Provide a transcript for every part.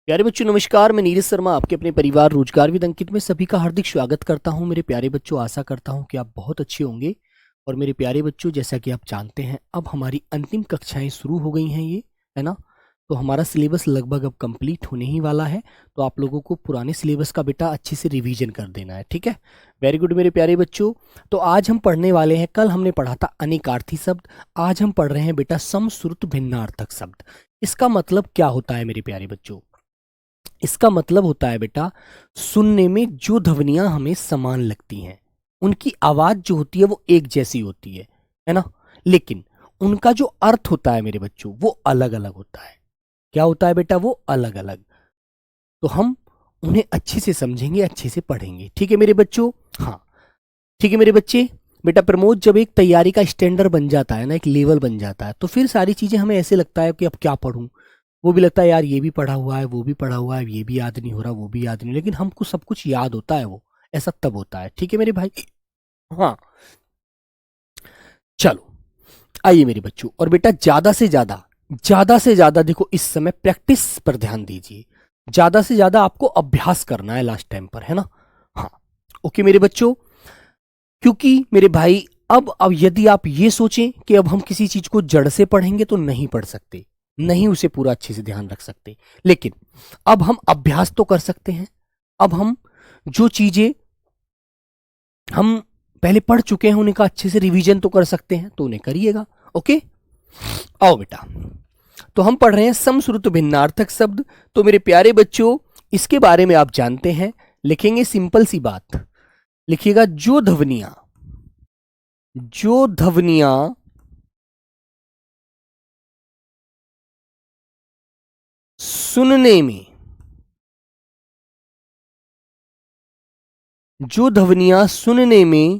प्यारे बच्चों नमस्कार। मैं नीरज शर्मा आपके अपने परिवार रोजगार विद अंकित में सभी का हार्दिक स्वागत करता हूं। मेरे प्यारे बच्चों, आशा करता हूं कि आप बहुत अच्छे होंगे। और मेरे प्यारे बच्चों, जैसा कि आप जानते हैं अब हमारी अंतिम कक्षाएं शुरू हो गई हैं, ये है ना। तो हमारा सिलेबस लगभग अब कंप्लीट होने ही वाला है। तो आप लोगों को पुराने सिलेबस का बेटा अच्छे से रिवीजन कर देना है, ठीक है। वेरी गुड मेरे प्यारे बच्चों। तो आज हम पढ़ने वाले हैं, कल हमने पढ़ा था अनेकार्थी शब्द, आज हम पढ़ रहे हैं बेटा समश्रुत भिन्नार्थक शब्द। इसका मतलब क्या होता है मेरे प्यारे बच्चों? इसका मतलब होता है बेटा, सुनने में जो ध्वनियां हमें समान लगती हैं, उनकी आवाज जो होती है वो एक जैसी होती है ना। लेकिन उनका जो अर्थ होता है मेरे बच्चों वो अलग अलग होता है। क्या होता है बेटा? वो अलग अलग। तो हम उन्हें अच्छे से समझेंगे, अच्छे से पढ़ेंगे, ठीक है मेरे बच्चों। हाँ ठीक है मेरे बच्चे। बेटा प्रमोद, जब एक तैयारी का स्टैंडर्ड बन जाता है ना, एक लेवल बन जाता है, तो फिर सारी चीजें हमें ऐसे लगता है कि अब क्या पढ़ूं। वो भी लगता है यार ये भी पढ़ा हुआ है, वो भी पढ़ा हुआ है, ये भी याद नहीं हो रहा, वो भी याद नहीं, लेकिन हमको सब कुछ याद होता है। वो ऐसा तब होता है, ठीक है मेरे भाई। हाँ चलो आइए मेरे बच्चों। और बेटा ज्यादा से ज्यादा देखो, इस समय प्रैक्टिस पर ध्यान दीजिए। ज्यादा से ज्यादा आपको अभ्यास करना है लास्ट टाइम पर, है ना। हाँ ओके मेरे बच्चों। क्योंकि मेरे भाई अब यदि आप ये सोचें कि अब हम किसी चीज को जड़ से पढ़ेंगे तो नहीं पढ़ सकते, नहीं उसे पूरा अच्छे से ध्यान रख सकते। लेकिन अब हम अभ्यास तो कर सकते हैं। अब हम जो चीजें हम पहले पढ़ चुके हैं उनका अच्छे से रिवीजन तो कर सकते हैं, तो उन्हें करिएगा। ओके आओ बेटा। तो हम पढ़ रहे हैं समश्रुत भिन्नार्थक शब्द। तो मेरे प्यारे बच्चों, इसके बारे में आप जानते हैं। लिखेंगे सिंपल सी बात, लिखिएगा जो ध्वनियां सुनने में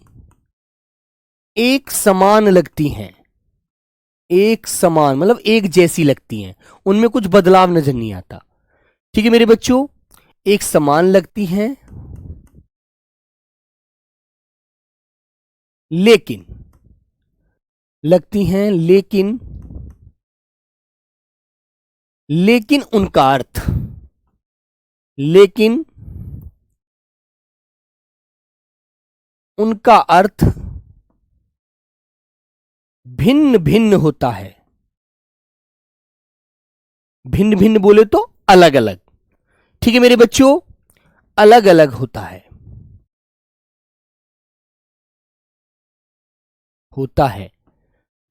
एक समान लगती हैं, एक समान मतलब एक जैसी लगती हैं, उनमें कुछ बदलाव नजर नहीं आता। ठीक है मेरे बच्चों, एक समान लगती हैं, लेकिन लेकिन उनका अर्थ भिन्न भिन्न होता है। भिन्न भिन्न बोले तो अलग अलग, ठीक है मेरे बच्चों, अलग अलग होता है।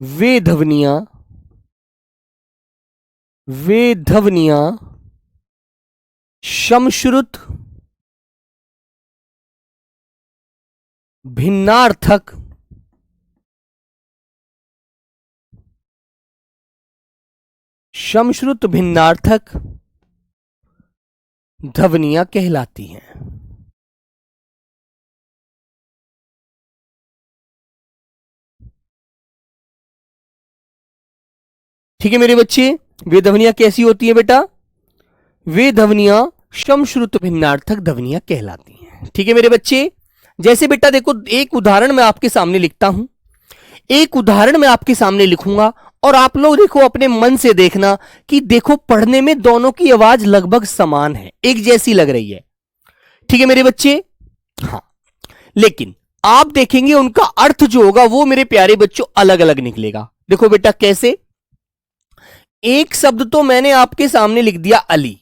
वे ध्वनियां समश्रुत भिन्नार्थक ध्वनियां कहलाती हैं। ठीक है मेरे बच्चे, वे ध्वनियां कैसी होती हैं बेटा? वे ध्वनियां समश्रुत भिन्नार्थक ध्वनियां कहलाती हैं। ठीक है मेरे बच्चे। जैसे बेटा देखो, एक उदाहरण मैं आपके सामने लिखता हूं, एक उदाहरण मैं आपके सामने लिखूंगा और आप लोग देखो अपने मन से देखना कि देखो पढ़ने में दोनों की आवाज लगभग समान है, एक जैसी लग रही है। ठीक है मेरे बच्चे। हाँ लेकिन आप देखेंगे उनका अर्थ जो होगा वो मेरे प्यारे बच्चों अलग अलग निकलेगा। देखो बेटा कैसे। एक शब्द तो मैंने आपके सामने लिख दिया अली।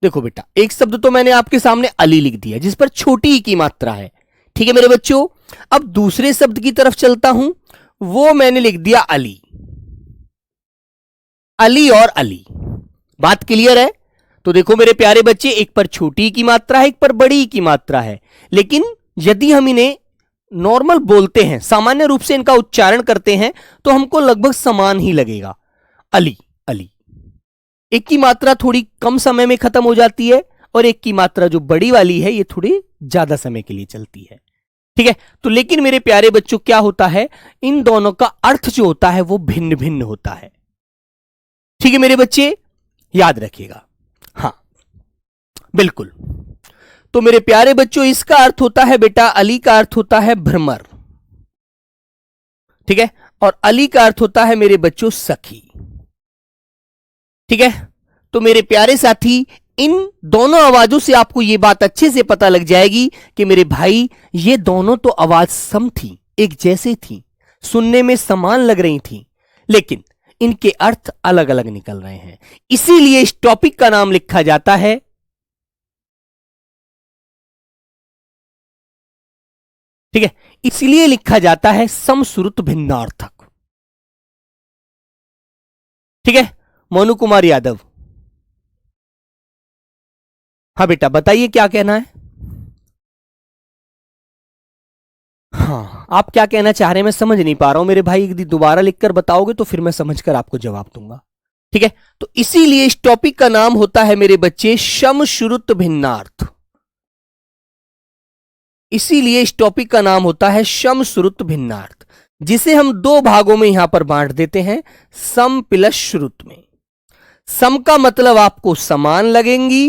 देखो बेटा, एक शब्द तो मैंने आपके सामने अली लिख दिया जिस पर छोटी ई की मात्रा है। ठीक है मेरे बच्चों। अब दूसरे शब्द की तरफ चलता हूं, वो मैंने लिख दिया अली। अली और अली, बात क्लियर है? तो देखो मेरे प्यारे बच्चे, एक पर छोटी ई की मात्रा है, एक पर बड़ी ई की मात्रा है। लेकिन यदि हम इन्हें नॉर्मल बोलते हैं, सामान्य रूप से इनका उच्चारण करते हैं, तो हमको लगभग समान ही लगेगा। अली अली। एक की मात्रा थोड़ी कम समय में खत्म हो जाती है और एक की मात्रा जो बड़ी वाली है ये थोड़ी ज्यादा समय के लिए चलती है। ठीक है। तो लेकिन मेरे प्यारे बच्चों क्या होता है, इन दोनों का अर्थ जो होता है वो भिन्न भिन्न होता है। ठीक है मेरे बच्चे, याद रखिएगा। हाँ बिल्कुल। तो मेरे प्यारे बच्चों, इसका अर्थ होता है बेटा, अली का अर्थ होता है भ्रमर। ठीक है। और अली का अर्थ होता है मेरे बच्चों सखी। ठीक है। तो मेरे प्यारे साथी, इन दोनों आवाजों से आपको यह बात अच्छे से पता लग जाएगी कि मेरे भाई, ये दोनों तो आवाज सम थी, एक जैसे थी, सुनने में समान लग रही थी, लेकिन इनके अर्थ अलग अलग निकल रहे हैं। इसीलिए इस टॉपिक का नाम लिखा जाता है, ठीक है, इसलिए लिखा जाता है समश्रुत भिन्नार्थक। ठीक है मोनू कुमार यादव, हाँ बेटा बताइए क्या कहना है। हाँ, आप क्या कहना चाह रहे हैं मैं समझ नहीं पा रहा हूं मेरे भाई, यदि दोबारा लिखकर बताओगे तो फिर मैं समझकर आपको जवाब दूंगा। ठीक है, तो इसीलिए इस टॉपिक का नाम होता है मेरे बच्चे समश्रुत भिन्नार्थ। इसीलिए इस टॉपिक का नाम होता है समश्रुत भिन्नार्थ, जिसे हम दो भागों में यहां पर बांट देते हैं, सम प्लस श्रुत में। सम का मतलब आपको समान लगेंगी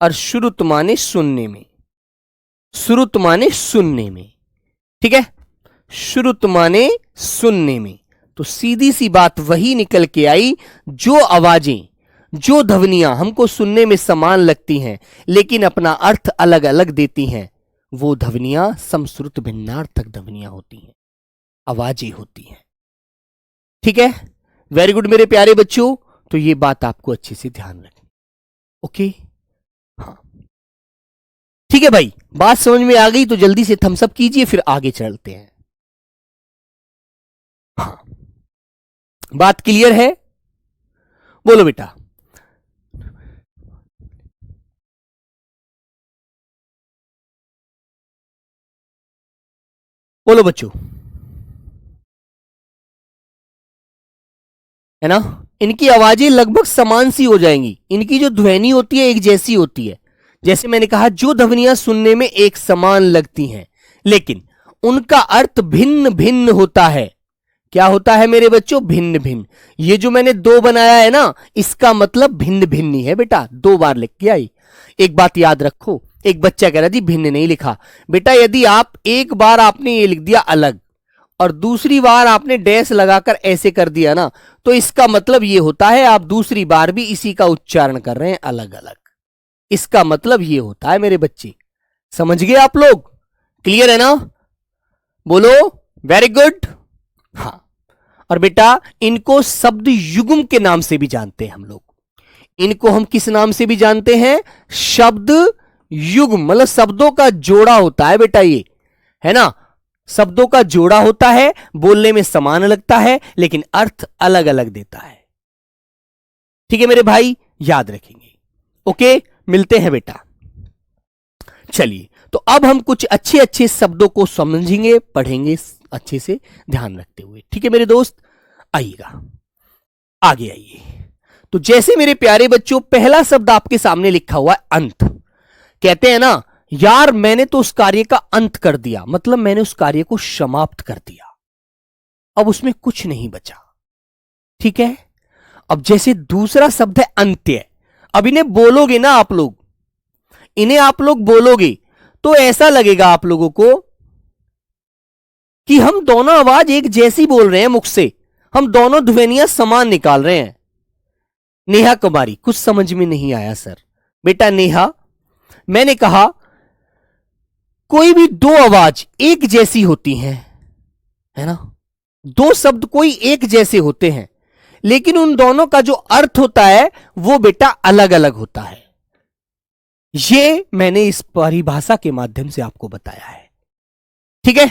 और श्रुत माने सुनने में, श्रुत माने सुनने में। ठीक है, श्रुत माने सुनने में। तो सीधी सी बात वही निकल के आई, जो आवाजें, जो ध्वनियां हमको सुनने में समान लगती हैं लेकिन अपना अर्थ अलग अलग देती हैं, वो ध्वनियां समश्रुत भिन्नार्थक ध्वनियां होती हैं, आवाजें होती हैं। ठीक है, वेरी गुड मेरे प्यारे बच्चों, तो ये बात आपको अच्छे से ध्यान रखनी। ओके, हाँ ठीक है भाई, बात समझ में आ गई तो जल्दी से थम्स अप कीजिए, फिर आगे चलते हैं। हाँ, बात क्लियर है? बोलो बेटा। बोलो बच्चों, है ना, इनकी आवाजें लगभग समान सी हो जाएंगी, इनकी जो ध्वनि होती है एक जैसी होती है। जैसे मैंने कहा, जो ध्वनियां सुनने में एक समान लगती हैं लेकिन उनका अर्थ भिन्न भिन्न होता है। क्या होता है मेरे बच्चों? भिन्न भिन्न। ये जो मैंने दो बनाया है ना, इसका मतलब भिन्न भिन्न ही है बेटा, दो बार लिख के आई। एक बात याद रखो, एक बच्चा कह रहा जी भिन्न नहीं लिखा। बेटा यदि आप एक बार आपने ये लिख दिया अलग और दूसरी बार आपने डैश लगाकर ऐसे कर दिया ना, तो इसका मतलब ये होता है आप दूसरी बार भी इसी का उच्चारण कर रहे हैं अलग अलग। इसका मतलब ये होता है मेरे बच्चे, समझ गए आप लोग? क्लियर है ना? बोलो वेरी गुड। हाँ, और बेटा इनको शब्द युग्म के नाम से भी जानते हैं हम लोग। इनको हम किस नाम से भी जानते हैं? शब्द युग्म, मतलब शब्दों का जोड़ा होता है बेटा, ये है ना, शब्दों का जोड़ा होता है, बोलने में समान लगता है लेकिन अर्थ अलग अलग देता है। ठीक है मेरे भाई, याद रखेंगे। ओके, मिलते हैं बेटा। चलिए, तो अब हम कुछ अच्छे अच्छे शब्दों को समझेंगे, पढ़ेंगे अच्छे से ध्यान रखते हुए। ठीक है मेरे दोस्त, आइएगा आगे आइए। तो जैसे मेरे प्यारे बच्चों, पहला शब्द आपके सामने लिखा हुआ है अंत। कहते हैं ना यार मैंने तो उस कार्य का अंत कर दिया, मतलब मैंने उस कार्य को समाप्त कर दिया, अब उसमें कुछ नहीं बचा। ठीक है, अब जैसे दूसरा शब्द है अंत्य। अब इन्हें बोलोगे ना आप लोग, इन्हें आप लोग बोलोगे तो ऐसा लगेगा आप लोगों को कि हम दोनों आवाज एक जैसी बोल रहे हैं मुख से, हम दोनों ध्वनियां समान निकाल रहे हैं। नेहा कुमारी, कुछ समझ में नहीं आया सर। बेटा नेहा, मैंने कहा कोई भी दो आवाज एक जैसी होती हैं, है ना, दो शब्द कोई एक जैसे होते हैं लेकिन उन दोनों का जो अर्थ होता है वो बेटा अलग अलग होता है। ये मैंने इस परिभाषा के माध्यम से आपको बताया है। ठीक है,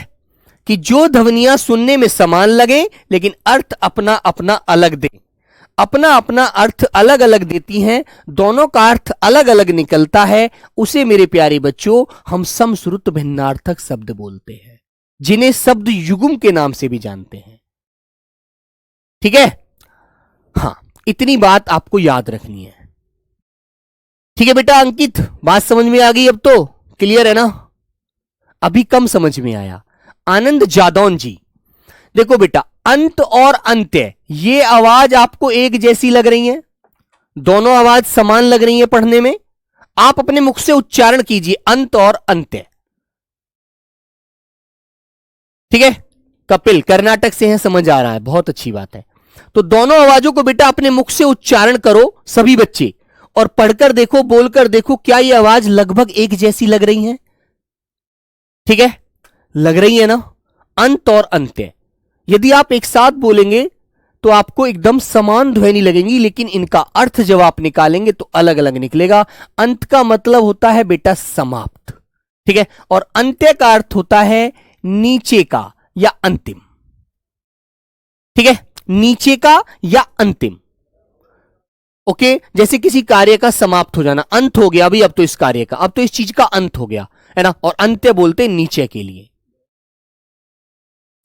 कि जो ध्वनियां सुनने में समान लगे लेकिन अर्थ अपना अपना अलग दें, अपना अपना अर्थ अलग अलग देती हैं, दोनों का अर्थ अलग अलग निकलता है, उसे मेरे प्यारे बच्चों हम समश्रुत भिन्नार्थक शब्द बोलते हैं, जिन्हें शब्द युग्म के नाम से भी जानते हैं। ठीक है, हां, इतनी बात आपको याद रखनी है। ठीक है बेटा अंकित, बात समझ में आ गई? अब तो क्लियर है ना? अभी कम समझ में आया। आनंद जादौन जी, देखो बेटा अंत और अंत्य ये आवाज आपको एक जैसी लग रही है, दोनों आवाज समान लग रही है पढ़ने में। आप अपने मुख से उच्चारण कीजिए अंत और अंत्य। ठीक है, कपिल कर्नाटक से है, समझ आ रहा है, बहुत अच्छी बात है। तो दोनों आवाजों को बेटा अपने मुख से उच्चारण करो सभी बच्चे, और पढ़कर देखो, बोलकर देखो, क्या ये आवाज लगभग एक जैसी लग रही है? ठीक है, लग रही है ना? अंत और अंत्य यदि आप एक साथ बोलेंगे तो आपको एकदम समान ध्वनि लगेंगी, लेकिन इनका अर्थ जब आप निकालेंगे तो अलग अलग निकलेगा। अंत का मतलब होता है बेटा समाप्त, ठीक है, और अंत्य का अर्थ होता है नीचे का या अंतिम। ठीक है, नीचे का या अंतिम। ओके, जैसे किसी कार्य का समाप्त हो जाना, अंत हो गया अभी, अब तो इस कार्य का, अब तो इस चीज का अंत हो गया, है ना, और अंत्य बोलते हैं नीचे के लिए।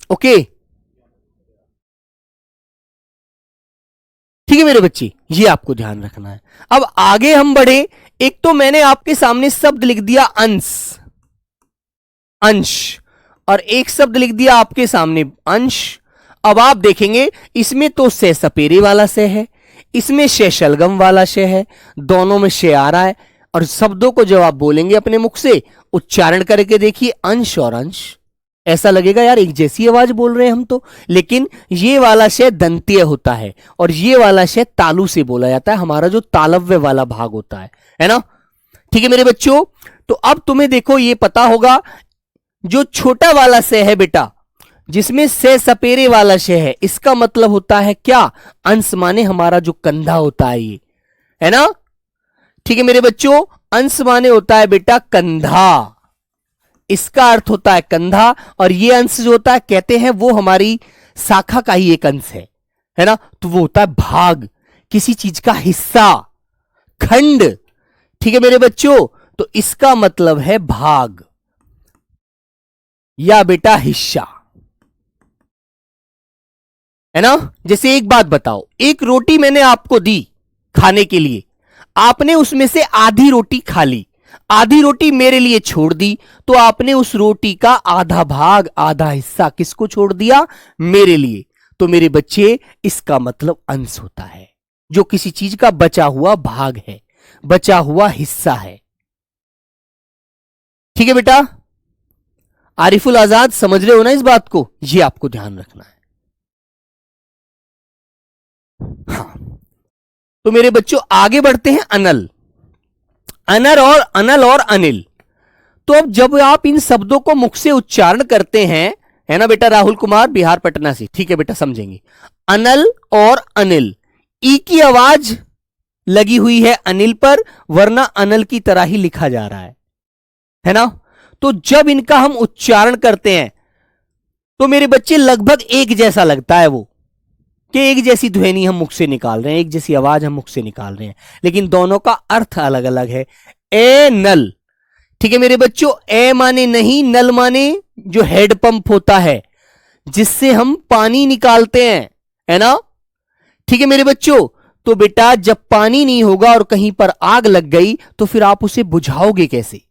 ओके, ठीक है मेरे बच्चे, ये आपको ध्यान रखना है। अब आगे हम बढ़े। एक तो मैंने आपके सामने शब्द लिख दिया अंश, अंश, और एक शब्द लिख दिया आपके सामने अंश। अब आप देखेंगे इसमें तो से सपेरे वाला से है, इसमें से शलगम वाला से है, दोनों में से आ रहा है। और शब्दों को जब आप बोलेंगे अपने मुख से, उच्चारण करके देखिए अंश और अंश, ऐसा लगेगा यार एक जैसी आवाज बोल रहे हैं हम तो, लेकिन ये वाला शय दंतीय होता है और ये वाला शय तालु से बोला जाता है, हमारा जो तालव्य वाला भाग होता है ना। ठीक है मेरे बच्चों, तो अब तुम्हें देखो ये पता होगा, जो छोटा वाला शय है बेटा, जिसमें से सपेरे वाला शय है, इसका मतलब होता है क्या? अंश माने हमारा जो कंधा होता है ये, है ना। ठीक है मेरे बच्चों, अंश माने होता है बेटा कंधा, इसका अर्थ होता है कंधा। और ये अंश जो होता है कहते हैं वो हमारी शाखा का ही एक अंश है ना, तो वो होता है भाग, किसी चीज का हिस्सा, खंड। ठीक है मेरे बच्चों, तो इसका मतलब है भाग या बेटा हिस्सा, है ना। जैसे एक बात बताओ, एक रोटी मैंने आपको दी खाने के लिए, आपने उसमें से आधी रोटी खा ली, आधी रोटी मेरे लिए छोड़ दी, तो आपने उस रोटी का आधा भाग, आधा हिस्सा किसको छोड़ दिया? मेरे लिए। तो मेरे बच्चे, इसका मतलब अंश होता है, जो किसी चीज का बचा हुआ भाग है, बचा हुआ हिस्सा है। ठीक है बेटा, आरिफुल आजाद समझ रहे हो ना इस बात को? ये आपको ध्यान रखना है। हाँ, तो मेरे बच्चों आगे बढ़ते हैं। अनल, अनल और अनिल। तो अब जब आप इन शब्दों को मुख से उच्चारण करते हैं, है ना बेटा, राहुल कुमार बिहार पटना से, ठीक है बेटा, समझेंगे। अनल और अनिल, ई की आवाज लगी हुई है अनिल पर, वरना अनल की तरह ही लिखा जा रहा है ना। तो जब इनका हम उच्चारण करते हैं तो मेरे बच्चे लगभग एक जैसा लगता है वो, कि एक जैसी ध्वनि हम मुख से निकाल रहे हैं, एक जैसी आवाज हम मुख से निकाल रहे हैं, लेकिन दोनों का अर्थ अलग अलग है। ए नल, ठीक है मेरे बच्चों, ए माने नहीं, नल माने जो हेड पंप होता है जिससे हम पानी निकालते हैं, है ना। ठीक है मेरे बच्चों, तो बेटा जब पानी नहीं होगा और कहीं पर आग लग गई तो फिर आप उसे बुझाओगे कैसे?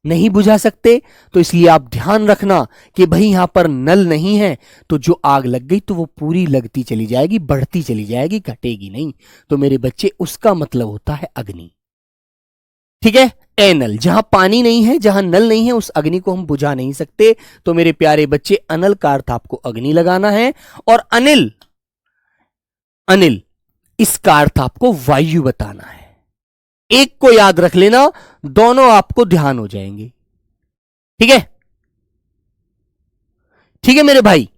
नहीं बुझा सकते। तो इसलिए आप ध्यान रखना कि भाई यहां पर नल नहीं है, तो जो आग लग गई तो वो पूरी लगती चली जाएगी, बढ़ती चली जाएगी, घटेगी नहीं। तो मेरे बच्चे, उसका मतलब होता है अग्नि। ठीक है, एनल, जहां पानी नहीं है, जहां नल नहीं है, उस अग्नि को हम बुझा नहीं सकते। तो मेरे प्यारे बच्चे, अनल का अर्थ आपको अग्नि लगाना है, और अनिल, अनिल इसका अर्थ आपको वायु बताना है। एक को याद रख लेना, दोनों आपको ध्यान हो जाएंगे। ठीक है, ठीक है मेरे भाई,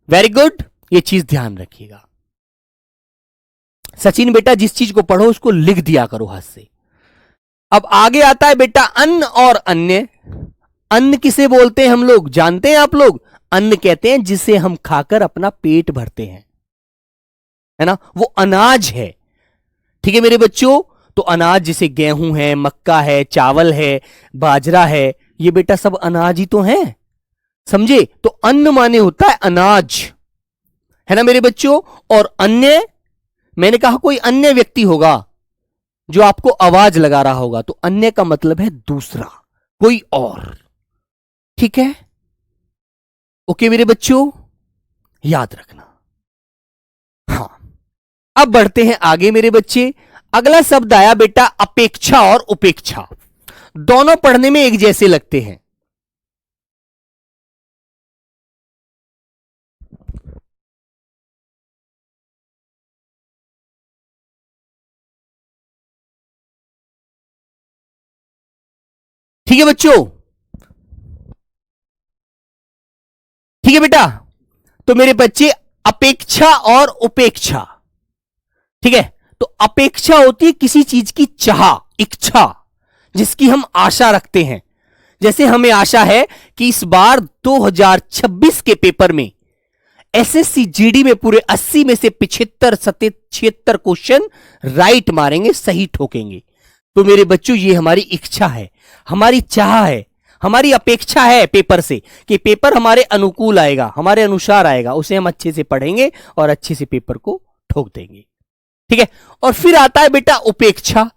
वेरी गुड, ये चीज ध्यान रखिएगा। सचिन बेटा, जिस चीज को पढ़ो उसको लिख दिया करो हाथ से। अब आगे आता है बेटा अन्न और अन्य। अन्न किसे बोलते हैं हम लोग जानते हैं आप लोग? अन्न कहते हैं जिसे हम खाकर अपना पेट भरते हैं, है ना, वो अनाज है। ठीक है मेरे बच्चों, तो अनाज जैसे गेहूं है, मक्का है, चावल है, बाजरा है, ये बेटा सब अनाज ही तो हैं, समझे। तो अन्न माने होता है अनाज, है ना मेरे बच्चों। और अन्य, मैंने कहा कोई अन्य व्यक्ति होगा जो आपको आवाज लगा रहा होगा, तो अन्य का मतलब है दूसरा, कोई और। ठीक है, ओके मेरे बच्चों, याद रखना। हाँ, अब बढ़ते हैं आगे मेरे बच्चे। अगला शब्द आया बेटा अपेक्षा और उपेक्षा। दोनों पढ़ने में एक जैसे लगते हैं। ठीक है बच्चों, ठीक है बेटा। तो मेरे बच्चे, अपेक्षा और उपेक्षा, ठीक है। तो अपेक्षा होती है किसी चीज की चाह, इच्छा, जिसकी हम आशा रखते हैं। जैसे हमें आशा है कि इस बार 2026 के पेपर में एसएससी जीडी में पूरे 80 में से 75 क्वेश्चन राइट मारेंगे, सही ठोकेंगे। तो मेरे बच्चों, ये हमारी इच्छा है, हमारी चाह है, हमारी अपेक्षा है पेपर से कि पेपर हमारे अनुकूल आएगा, हमारे अनुसार आएगा, उसे हम अच्छे से पढ़ेंगे और अच्छे से पेपर को ठोक देंगे, ठीक है। और फिर आता है बेटा उपेक्षा।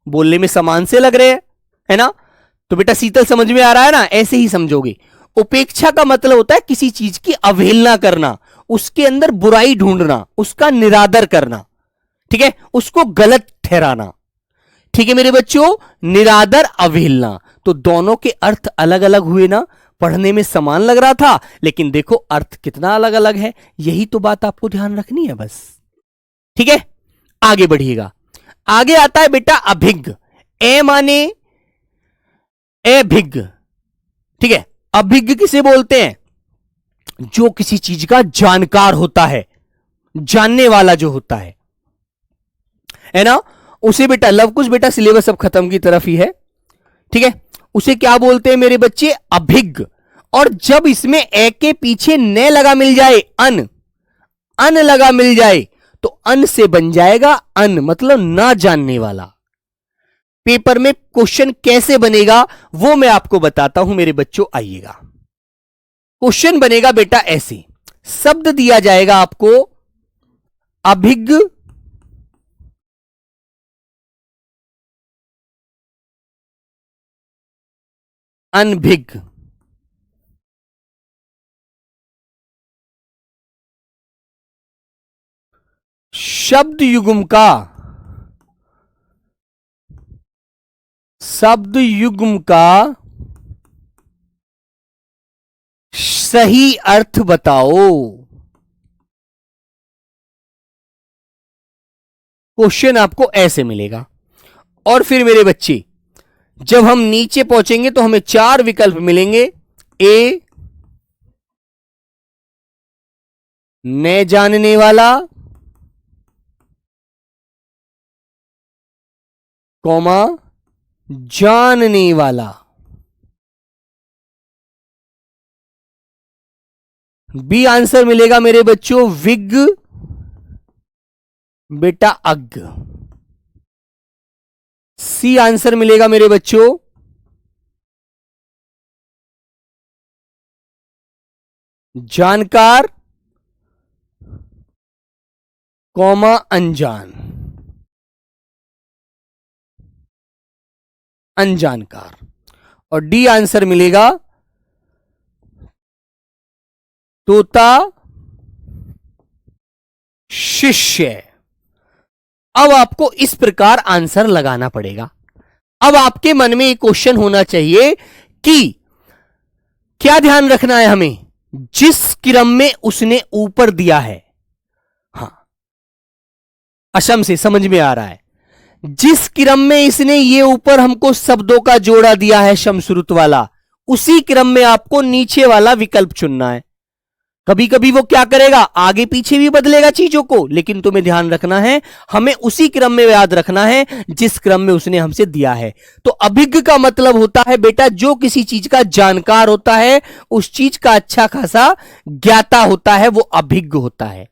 बोलने में समान से लग रहे हैं, है ना। तो बेटा शीतल समझ में आ रहा है ना, ऐसे ही समझोगे। उपेक्षा का मतलब होता है किसी चीज की अवहेलना करना, उसके अंदर बुराई ढूंढना, उसका निरादर करना, ठीक है, उसको गलत ठहराना, ठीक है मेरे बच्चों। निरादर, अवहेलना, तो दोनों के अर्थ अलग अलग हुए ना। पढ़ने में समान लग रहा था, लेकिन देखो अर्थ कितना अलग अलग है। यही तो बात आपको ध्यान रखनी है बस, ठीक है। आगे बढ़िएगा। आगे आता है बेटा अभिज्ञ। ए माने अभिज्ञ, ठीक है। अभिज्ञ किसे बोलते हैं? जो किसी चीज का जानकार होता है, जानने वाला जो होता है ना। उसे बेटा, लव कुछ बेटा सिलेबस अब खत्म की तरफ ही है, ठीक है। उसे क्या बोलते हैं मेरे बच्चे? अभिज्ञ। और जब इसमें ए के पीछे न लगा मिल जाए, अन, अन लगा मिल जाए, तो अन से बन जाएगा अन, मतलब ना जानने वाला। पेपर में क्वेश्चन कैसे बनेगा वो मैं आपको बताता हूं मेरे बच्चों, आइएगा। क्वेश्चन बनेगा बेटा ऐसे, शब्द दिया जाएगा आपको अभिज्ञ, अनभिज्ञ। शब्द युग्म का, शब्द युग्म का सही अर्थ बताओ। क्वेश्चन आपको ऐसे मिलेगा। और फिर मेरे बच्चे, जब हम नीचे पहुंचेंगे तो हमें 4 विकल्प मिलेंगे। ए, न जानने वाला, कौमा, जानने वाला। बी आंसर मिलेगा मेरे बच्चों विज्ञ, बेटा अज्ञ। सी आंसर मिलेगा मेरे बच्चों जानकार, कौमा अनजान, अनजानकार। और डी आंसर मिलेगा तोता, शिष्य। अब आपको इस प्रकार आंसर लगाना पड़ेगा। अब आपके मन में एक क्वेश्चन होना चाहिए कि क्या ध्यान रखना है हमें? जिस क्रम में उसने ऊपर दिया है, हां, असम से समझ में आ रहा है। जिस क्रम में इसने ये ऊपर हमको शब्दों का जोड़ा दिया है शमश्रुत वाला, उसी क्रम में आपको नीचे वाला विकल्प चुनना है। कभी कभी वो क्या करेगा, आगे पीछे भी बदलेगा चीजों को, लेकिन तुम्हें ध्यान रखना है, हमें उसी क्रम में याद रखना है जिस क्रम में उसने हमसे दिया है। तो अभिज्ञ का मतलब होता है बेटा जो किसी चीज का जानकार होता है, उस चीज का अच्छा खासा ज्ञाता होता है, वो अभिज्ञ होता है।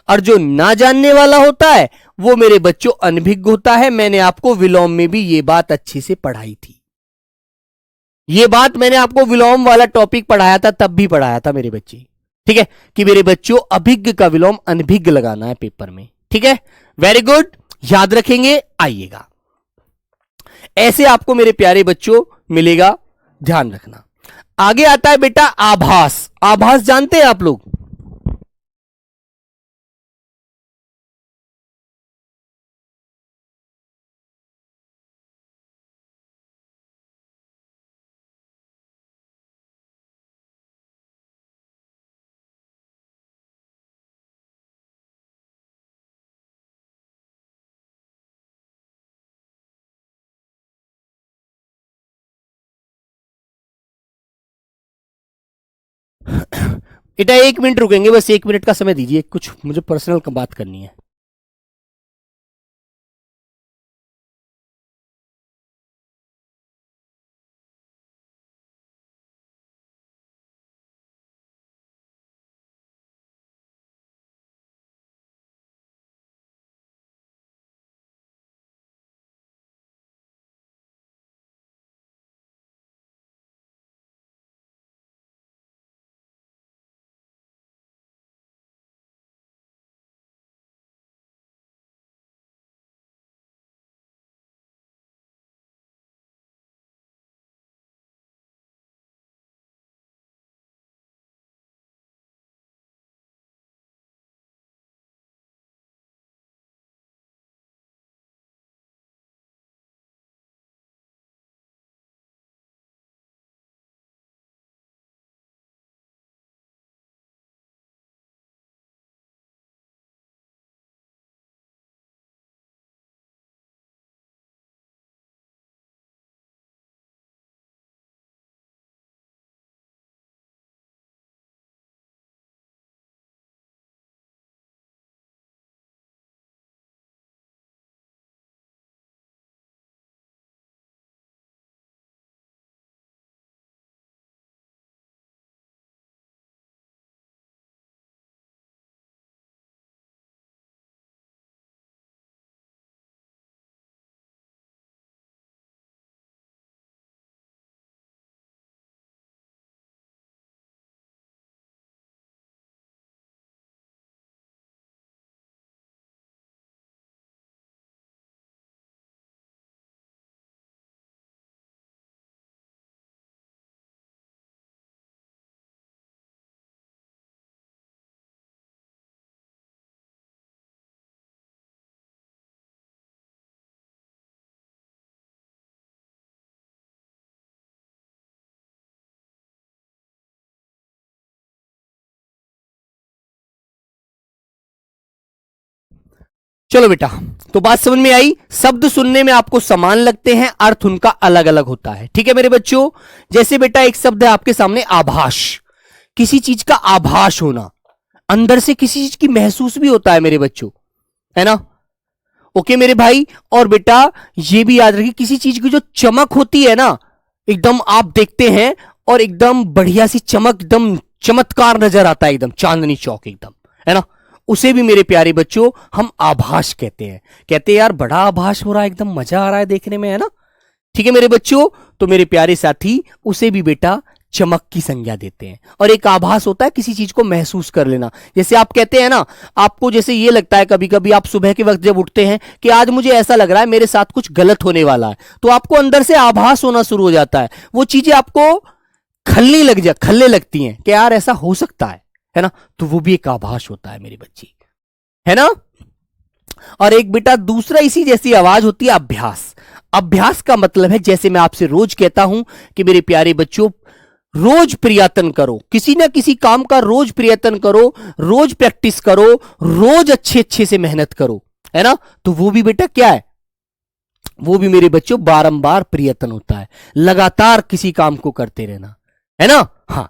और जो ना जानने वाला होता है वो मेरे बच्चों अनभिज्ञ होता है। मैंने आपको विलोम में भी ये बात अच्छे से पढ़ाई थी। ये बात मैंने आपको विलोम वाला टॉपिक पढ़ाया था, तब भी पढ़ाया था मेरे बच्चे, ठीक है, कि मेरे बच्चों अभिज्ञ का विलोम अनभिज्ञ लगाना है पेपर में, ठीक है। वेरी गुड, याद रखेंगे, आइएगा। ऐसे आपको मेरे प्यारे बच्चों मिलेगा, ध्यान रखना। आगे आता है बेटा आभास। आभास जानते हैं आप लोग? बेटा 1 मिनट रुकेंगे, बस 1 मिनट का समय दीजिए, कुछ मुझे पर्सनल बात करनी है। चलो बेटा, तो बात समझ में आई। शब्द सुनने में आपको समान लगते हैं, अर्थ उनका अलग अलग होता है। ठीक है मेरे बच्चों, जैसे बेटा एक शब्द है आपके सामने आभास, किसी चीज का आभास होना, अंदर से किसी चीज की महसूस भी होता है मेरे बच्चों, है ना। ओके मेरे भाई, और बेटा ये भी याद रखिए, किसी चीज की जो चमक होती है ना, एकदम आप देखते हैं और एकदम बढ़िया सी चमक, एकदम चमत्कार नजर आता है, एकदम चांदनी चौक एकदम, है ना, उसे भी मेरे प्यारे बच्चों हम आभास कहते हैं। कहते हैं यार बड़ा आभास हो रहा है, एकदम मजा आ रहा है देखने में, है ना। ठीक है मेरे बच्चों, तो मेरे प्यारे साथी उसे भी बेटा चमक की संज्ञा देते हैं। और एक आभास होता है किसी चीज को महसूस कर लेना, जैसे आप कहते हैं ना, आपको जैसे ये लगता है कभी कभी, आप सुबह के वक्त जब उठते हैं कि आज मुझे ऐसा लग रहा है मेरे साथ कुछ गलत होने वाला है, तो आपको अंदर से आभास होना शुरू हो जाता है, वो चीजें आपको खलने लगती हैं कि यार ऐसा हो सकता है ना। तो वो भी एक आभास होता है मेरे बच्चे, है ना। और एक बेटा दूसरा इसी जैसी आवाज होती है अभ्यास। अभ्यास का मतलब है, जैसे मैं आपसे रोज कहता हूं कि मेरे प्यारे बच्चों रोज प्रयत्न करो, किसी ना किसी काम का रोज प्रयत्न करो, रोज प्रैक्टिस करो, रोज अच्छे अच्छे से मेहनत करो, है ना। तो वो भी बेटा क्या है, वो भी मेरे बच्चों बारंबार प्रयत्न होता है, लगातार किसी काम को करते रहना, है ना। हाँ,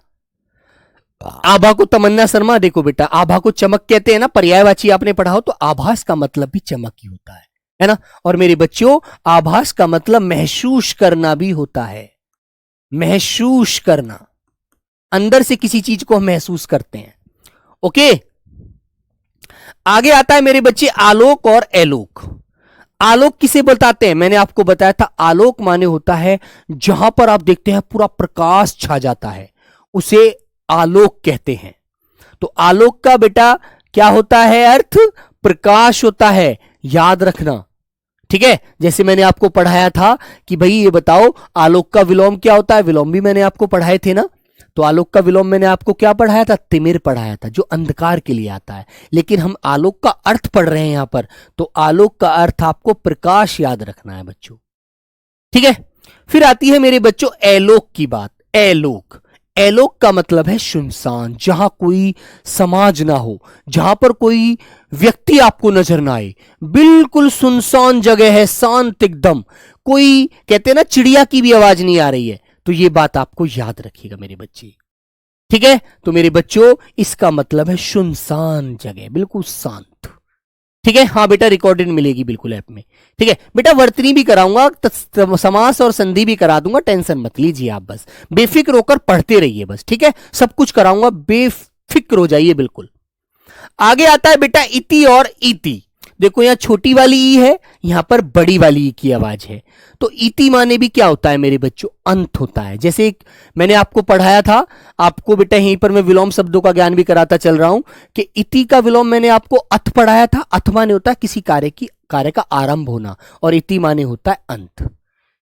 आभा को तमन्ना शर्मा, देखो बेटा आभा को चमक कहते हैं ना, पर्यायवाची आपने पढ़ा हो, तो आभास का मतलब भी चमक ही होता है ना। और मेरे बच्चों आभास का मतलब महसूस करना भी होता है, महसूस करना, अंदर से किसी चीज को हम महसूस करते हैं। ओके, आगे आता है मेरे बच्चे आलोक और एलोक। आलोक किसे बताते हैं, मैंने आपको बताया था आलोक माने होता है जहां पर आप देखते हैं पूरा प्रकाश छा जाता है, उसे आलोक कहते हैं। तो आलोक का बेटा क्या होता है अर्थ, प्रकाश होता है, याद रखना। ठीक है, जैसे मैंने आपको पढ़ाया था कि भाई ये बताओ आलोक का विलोम क्या होता है, विलोम भी मैंने आपको पढ़ाए थे ना। तो आलोक का विलोम मैंने आपको क्या पढ़ाया था, तिमिर पढ़ाया था, जो अंधकार के लिए आता है। लेकिन हम आलोक का अर्थ पढ़ रहे हैं यहां पर, तो आलोक का अर्थ आपको प्रकाश याद रखना है बच्चों। ठीक है, फिर आती है मेरे बच्चों एलोक की बात। एलोक, एलोक का मतलब है सुनसान, जहां कोई समाज ना हो, जहां पर कोई व्यक्ति आपको नजर ना आए, बिल्कुल सुनसान जगह है, शांत एकदम, कोई कहते हैं ना चिड़िया की भी आवाज नहीं आ रही है। तो ये बात आपको याद रखिएगा मेरे बच्चे। ठीक है, तो मेरे बच्चों इसका मतलब है सुनसान जगह, बिल्कुल शांत। ठीक है, हाँ बेटा रिकॉर्डेड मिलेगी बिल्कुल ऐप में। ठीक है बेटा, वर्तनी भी कराऊंगा, समास और संधि भी करा दूंगा, टेंशन मत लीजिए आप, बस बेफिक्र होकर पढ़ते रहिए बस। ठीक है, सब कुछ कराऊंगा, बेफिक्र हो जाइए बिल्कुल। आगे आता है बेटा इति और इति। देखो यहां छोटी वाली ई है, यहां पर बड़ी वाली ई की आवाज है। तो इति माने भी क्या होता है मेरे बच्चों, अंत होता है। जैसे मैंने आपको पढ़ाया था, आपको बेटा यहीं पर मैं विलोम शब्दों का ज्ञान भी कराता चल रहा हूं कि इति का विलोम मैंने आपको अथ पढ़ाया था। अथ माने होता है किसी कार्य का आरंभ होना, और इति माने होता है अंत।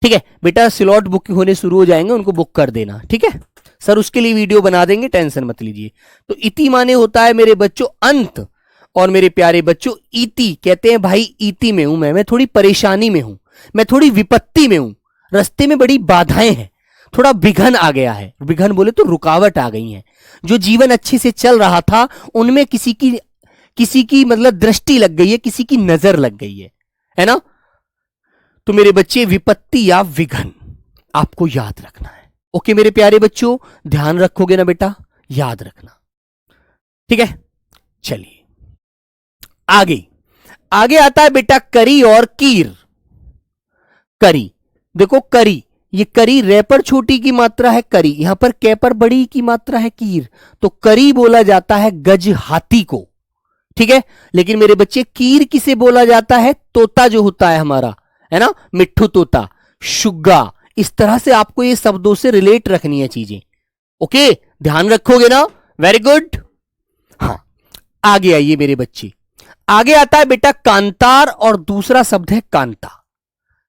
ठीक है बेटा, स्लॉट बुक होने शुरू हो जाएंगे, उनको बुक कर देना। ठीक है सर, उसके लिए वीडियो बना देंगे, टेंशन मत लीजिए। तो इति माने होता है मेरे बच्चों अंत। और मेरे प्यारे बच्चों इति कहते हैं भाई इति में हूं मैं थोड़ी परेशानी में हूं, मैं थोड़ी विपत्ति में हूं, रास्ते में बड़ी बाधाएं हैं, थोड़ा विघन आ गया है। विघन बोले तो रुकावट आ गई है। जो जीवन अच्छे से चल रहा था उनमें किसी की मतलब दृष्टि लग गई है, किसी की नजर लग गई है ना। तो मेरे बच्चे विपत्ति या विघन आपको याद रखना है। ओके मेरे प्यारे बच्चों, ध्यान रखोगे ना बेटा, याद रखना। ठीक है, चलिए आगे आता है बेटा करी और कीर। करी, देखो करी, ये करी रे पर छोटी की मात्रा है करी, यहां पर कै पर बड़ी की मात्रा है कीर। तो करी बोला जाता है गज हाथी को। ठीक है, लेकिन मेरे बच्चे कीर किसे बोला जाता है, तोता जो होता है हमारा, है ना, मिट्ठू तोता, शुग्गा। इस तरह से आपको ये शब्दों से रिलेट रखनी है चीजें। ओके, ध्यान रखोगे ना, वेरी गुड। हाँ, आगे आइए मेरे बच्चे, आगे आता है बेटा कांतार और दूसरा शब्द है कांता।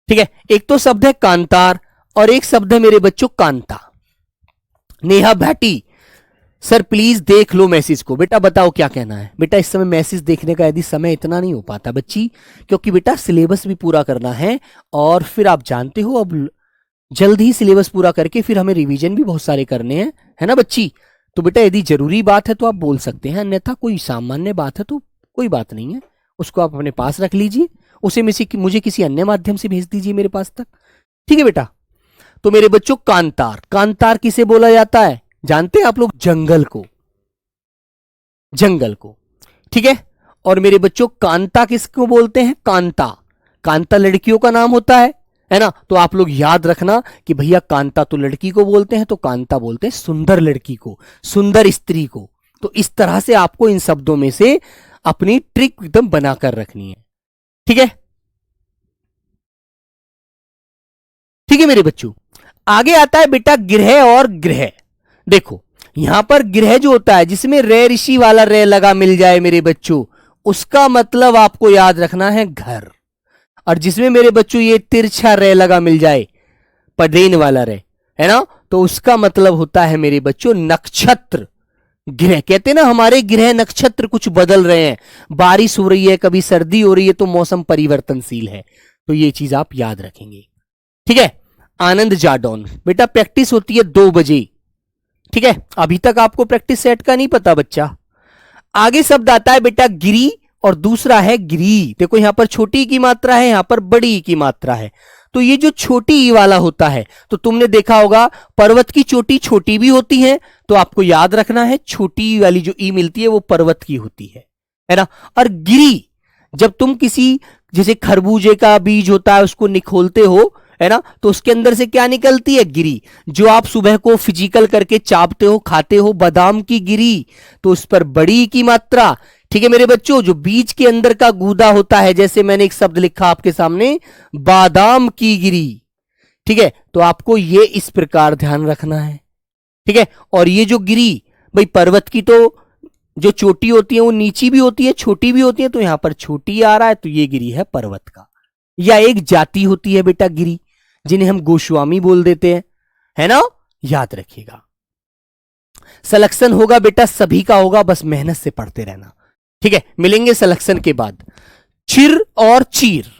ठीक है, एक तो शब्द है कांतार और एक शब्द है मेरे बच्चों कांता। नेहा भाटी, सर प्लीज देख लो मैसेज को। बेटा बताओ क्या कहना है। बेटा इस समय मैसेज देखने का यदि समय इतना नहीं हो पाता बच्ची, क्योंकि बेटा सिलेबस भी पूरा करना है, और फिर आप जानते हो अब जल्द ही सिलेबस पूरा करके फिर हमें रिवीजन भी बहुत सारे करने हैं, है ना बच्ची। तो बेटा यदि जरूरी बात है तो आप बोल सकते हैं, अन्यथा कोई सामान्य बात है तो कोई बात नहीं है, उसको आप अपने पास रख लीजिए, उसे मुझे किसी अन्य माध्यम से भेज दीजिए मेरे पास तक। ठीक है बेटा, तो मेरे बच्चों कांतार, कांतार किसे बोला जाता है जानते हैं आप लोग, जंगल को, जंगल को। ठीक है, और मेरे बच्चों कांता किसको बोलते हैं, कांता, कांता लड़कियों का नाम होता है ना। तो आप लोग याद रखना कि भैया कांता तो लड़की को बोलते हैं, तो कांता बोलते हैं सुंदर लड़की को, सुंदर स्त्री को। तो इस तरह से आपको इन शब्दों में से अपनी ट्रिक एकदम बनाकर रखनी है। ठीक है, ठीक है मेरे बच्चों, आगे आता है बेटा गृह और गृह। देखो यहां पर गृह जो होता है जिसमें रे ऋषि वाला रे लगा मिल जाए मेरे बच्चों, उसका मतलब आपको याद रखना है घर। और जिसमें मेरे बच्चों ये तिरछा रे लगा मिल जाए, पदेन वाला रे, है ना, तो उसका मतलब होता है मेरे बच्चों नक्षत्र। गृह कहते हैं ना, हमारे गृह नक्षत्र कुछ बदल रहे हैं, बारिश हो रही है, कभी सर्दी हो रही है, तो मौसम परिवर्तनशील है। तो ये चीज आप याद रखेंगे। ठीक है, आनंद जाडौन, बेटा प्रैक्टिस होती है 2 बजे। ठीक है, अभी तक आपको प्रैक्टिस सेट का नहीं पता बच्चा। आगे शब्द आता है बेटा गिरी और दूसरा है गिरी। देखो यहां पर छोटी की मात्रा है, यहां पर बड़ी की मात्रा है। तो ये जो छोटी ई वाला होता है, तो तुमने देखा होगा पर्वत की चोटी छोटी भी होती है, तो आपको याद रखना है छोटी वाली जो ई मिलती है वो पर्वत की होती है ना। और गिरी, जब तुम किसी जैसे खरबूजे का बीज होता है उसको निखोलते हो, है ना, तो उसके अंदर से क्या निकलती है, गिरी। जो आप सुबह को फिजिकल करके चापते हो, खाते हो, बादाम की गिरी, तो उस पर बड़ी की मात्रा। ठीक है मेरे बच्चों, जो बीज के अंदर का गूदा होता है, जैसे मैंने एक शब्द लिखा आपके सामने, बादाम की गिरी। ठीक है, तो आपको ये इस प्रकार ध्यान रखना है। ठीक है, और ये जो गिरी, भाई पर्वत की तो जो चोटी होती है वो नीची भी होती है, छोटी भी होती है, तो यहां पर छोटी आ रहा है, तो ये गिरी है पर्वत का। या एक जाति होती है बेटा गिरी, जिन्हें हम गोस्वामी बोल देते हैं, है ना, याद रखिएगा। सिलेक्शन होगा बेटा, सभी का होगा, बस मेहनत से पढ़ते रहना। ठीक है, मिलेंगे सिलेक्शन के बाद। चिर और चीर,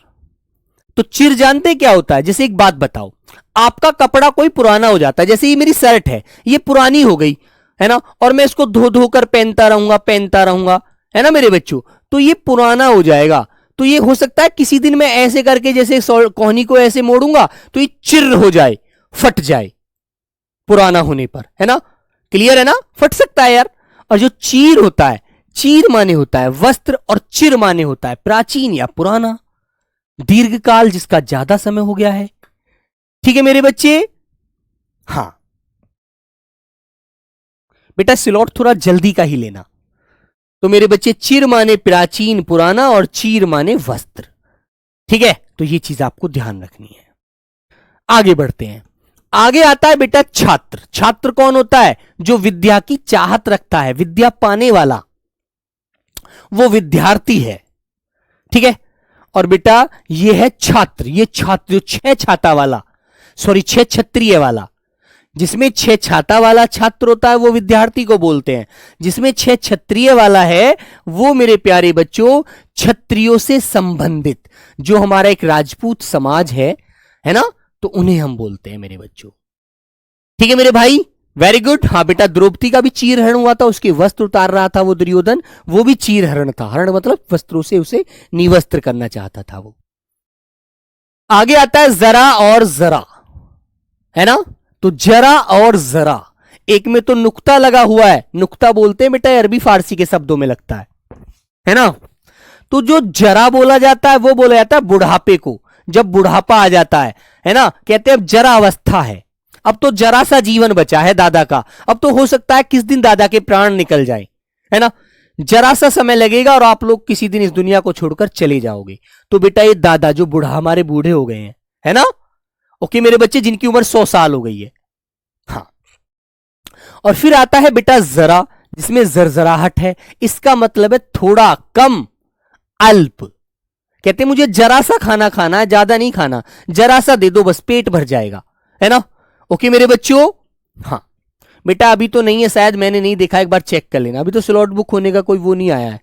तो चिर जानते क्या होता है, जैसे एक बात बताओ, आपका कपड़ा कोई पुराना हो जाता है, जैसे ये मेरी शर्ट है, ये पुरानी हो गई, है ना, और मैं इसको धो धो कर पहनता रहूंगा, है ना मेरे बच्चों, तो ये पुराना हो जाएगा। तो ये हो सकता है किसी दिन मैं ऐसे करके जैसे कोहनी को ऐसे मोड़ूंगा तो ये चिर हो जाए, फट जाए पुराना होने पर, है ना। क्लियर है ना, फट सकता है यार। और जो चीर होता है, चीर माने होता है वस्त्र और चिर माने होता है प्राचीन या पुराना, दीर्घकाल जिसका ज्यादा समय हो गया है। ठीक है मेरे बच्चे। हां बेटा स्लॉट थोड़ा जल्दी का ही लेना। तो मेरे बच्चे चिर माने प्राचीन पुराना और चीर माने वस्त्र। ठीक है, तो ये चीज आपको ध्यान रखनी है। आगे बढ़ते हैं। आगे आता है बेटा छात्र। छात्र कौन होता है? जो विद्या की चाहत रखता है, विद्या पाने वाला, वो विद्यार्थी है। ठीक है, और बेटा ये है छात्र। ये छात्र जो छह छाता वाला, सॉरी छह छत्रिय वाला, जिसमें छह छाता वाला छात्र होता है वो विद्यार्थी को बोलते हैं। जिसमें छह क्षत्रिय वाला है वो मेरे प्यारे बच्चों क्षत्रियों से संबंधित, जो हमारा एक राजपूत समाज है ना, तो उन्हें हम बोलते हैं मेरे बच्चों। ठीक है मेरे भाई, वेरी गुड। हाँ बेटा, द्रौपदी का भी चीर हरण हुआ था, उसके वस्त्र उतार रहा था वो दुर्योधन, वो भी चीर हरण था। हरण मतलब वस्त्रों से उसे निवस्त्र करना चाहता था वो। आगे आता है जरा और जरा, है ना। तो जरा और जरा, एक में तो नुक्ता लगा हुआ है, नुक्ता बोलते हैं बेटा अरबी फारसी के शब्दों में लगता है ना। तो जो जरा बोला जाता है वो बोला जाता है बुढ़ापे को, जब बुढ़ापा आ जाता है ना, कहते हैं अब जरा अवस्था है, अब तो जरा सा जीवन बचा है दादा का, अब तो हो सकता है किस दिन दादा के प्राण निकल जाए, है ना, जरा सा समय लगेगा और आप लोग किसी दिन इस दुनिया को छोड़कर चले जाओगे। तो बेटा ये दादा जो बूढ़ा, हमारे बूढ़े हो गए हैं, है ना, ओके मेरे बच्चे, जिनकी उम्र 100 साल हो गई है। हाँ, और फिर आता है बेटा जरा, जिसमें जरजराहट है। इसका मतलब है थोड़ा, कम, अल्प। कहते हैं मुझे जरा सा खाना खाना है, ज्यादा नहीं खाना, जरा सा दे दो बस, पेट भर जाएगा, है ना। ओके मेरे बच्चों। हाँ बेटा अभी तो नहीं है, शायद मैंने नहीं देखा, एक बार चेक कर लेना, अभी तो स्लॉट बुक होने का कोई वो नहीं आया है।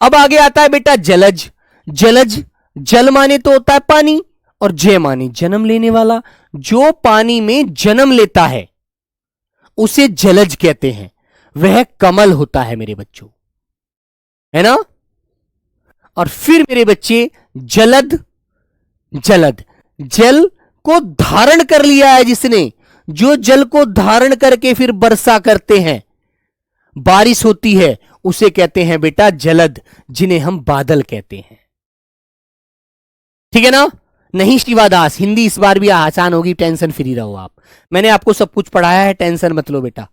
अब आगे आता है बेटा जलज। जलज, जल माने तो होता है पानी, और जय माने जन्म लेने वाला। जो पानी में जन्म लेता है उसे जलज कहते हैं, वह कमल होता है मेरे बच्चों, है ना। और फिर मेरे बच्चे जलद, जलद, जल को धारण कर लिया है जिसने, जो जल को धारण करके फिर वर्षा करते हैं, बारिश होती है, उसे कहते हैं बेटा जलद, जिन्हें हम बादल कहते हैं। ठीक है ना। नहीं शिवादास, हिंदी इस बार भी आसान होगी, टेंशन फ्री रहो आप, मैंने आपको सब कुछ पढ़ाया है, टेंशन मत लो बेटा।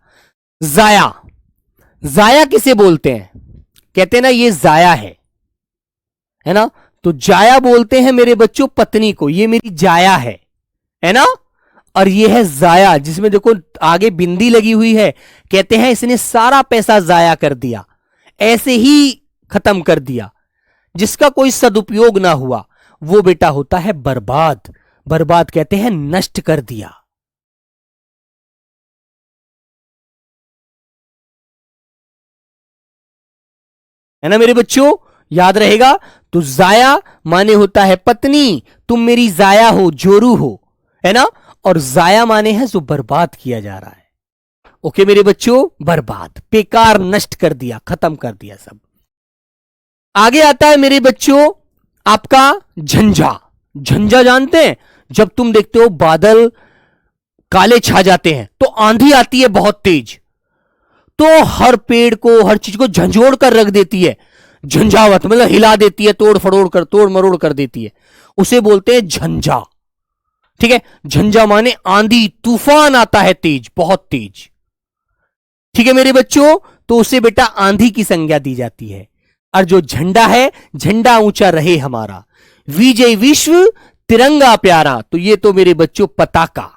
जाया, जाया किसे बोलते हैं? कहते हैं ना ये जाया है ना। तो जाया बोलते हैं मेरे बच्चों पत्नी को, ये मेरी जाया है ना। और ये है जाया, जिसमें देखो आगे बिंदी लगी हुई है, कहते हैं इसने सारा पैसा जाया कर दिया, ऐसे ही खत्म कर दिया, जिसका कोई सदुपयोग ना हुआ, वो बेटा होता है बर्बाद। बर्बाद कहते हैं नष्ट कर दिया। है ना मेरे बच्चों, याद रहेगा। तो जाया माने होता है पत्नी, तुम मेरी जाया हो, जोरू हो, है ना। और जाया माने है जो बर्बाद किया जा रहा है। ओके मेरे बच्चों, बर्बाद, बेकार, नष्ट कर दिया, खत्म कर दिया सब। आगे आता है मेरे बच्चों आपका झंझा। झंझा जानते हैं? जब तुम देखते हो बादल काले छा जाते हैं तो आंधी आती है बहुत तेज, तो हर पेड़ को, हर चीज को झंझोड़ कर रख देती है, झंझावत मतलब हिला देती है, तोड़ मरोड़ कर देती है, उसे बोलते हैं झंझा। ठीक है, झंझा माने आंधी, तूफान आता है तेज, बहुत तेज। ठीक है मेरे बच्चों, तो उसे बेटा आंधी की संज्ञा दी जाती है। और जो झंडा है, झंडा ऊंचा रहे हमारा, विजय विश्व तिरंगा प्यारा, तो ये तो मेरे बच्चों पताका,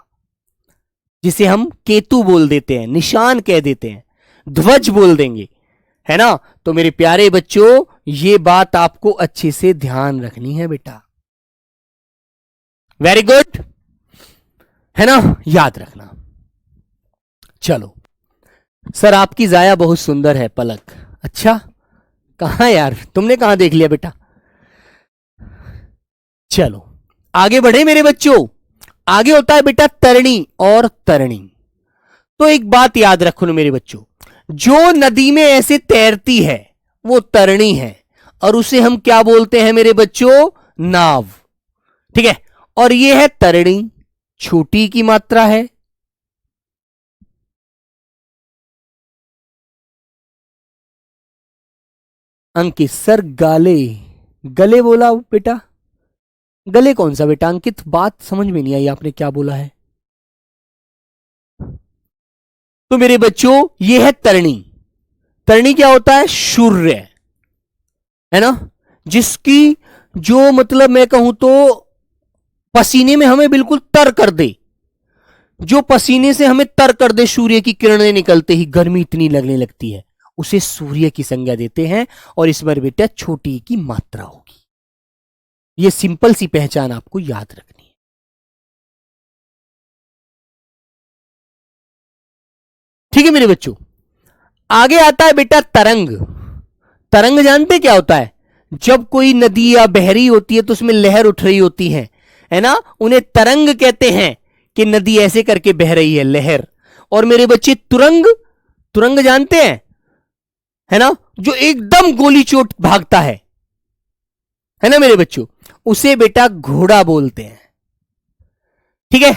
जिसे हम केतु बोल देते हैं, निशान कह देते हैं, ध्वज बोल देंगे, है ना। तो मेरे प्यारे बच्चों ये बात आपको अच्छे से ध्यान रखनी है बेटा, वेरी गुड, है ना, याद रखना। चलो सर आपकी जाया बहुत सुंदर है पलक। अच्छा कहां यार, तुमने कहां देख लिया बेटा। चलो आगे बढ़े मेरे बच्चों। आगे होता है बेटा तरणी और तरणी। तो एक बात याद रखो ना मेरे बच्चों, जो नदी में ऐसे तैरती है वो तरणी है, और उसे हम क्या बोलते हैं मेरे बच्चों? नाव। ठीक है, और ये है तरणी, छोटी की मात्रा है, अंकित सर गाले, गले बोला बेटा, गले कौन सा बेटा? अंकित बात समझ में नहीं आई, आपने क्या बोला है? तो मेरे बच्चों ये है तरणी। तरणी क्या होता है? सूर्य, है ना, जिसकी जो मतलब मैं कहूं तो पसीने में हमें बिल्कुल तर कर दे, जो पसीने से हमें तर कर दे, सूर्य की किरणें निकलते ही गर्मी इतनी लगने लगती है, उसे सूर्य की संज्ञा देते हैं। और इस बार बेटा छोटी की मात्रा होगी। यह सिंपल सी पहचान आपको याद रखनी है। ठीक है मेरे बच्चों, आगे आता है बेटा तरंग। तरंग जानते क्या होता है? जब कोई नदी या बह रही होती है तो उसमें लहर उठ रही होती है ना, उन्हें तरंग कहते हैं कि नदी ऐसे करके बह रही है, लहर। और मेरे बच्चे तुरंग, तुरंग जानते हैं, है ना, जो एकदम गोली चोट भागता है ना मेरे बच्चों, उसे बेटा घोड़ा बोलते हैं। ठीक है,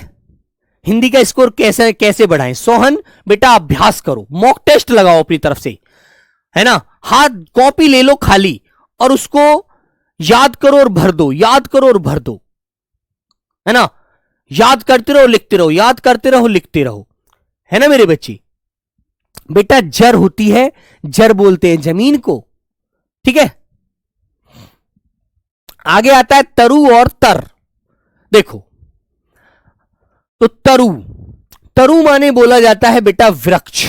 हिंदी का स्कोर कैसे कैसे बढ़ाएं? सोहन बेटा अभ्यास करो, मॉक टेस्ट लगाओ अपनी तरफ से, है ना, हाथ कॉपी ले लो खाली और उसको याद करो और भर दो, याद करो और भर दो, है ना, याद करते रहो लिखते रहो, याद करते रहो लिखते रहो, है ना मेरे बच्चे। बेटा जर होती है, जर बोलते हैं जमीन को। ठीक है, आगे आता है तरु और तर। देखो तो तरु, तरु माने बोला जाता है बेटा वृक्ष,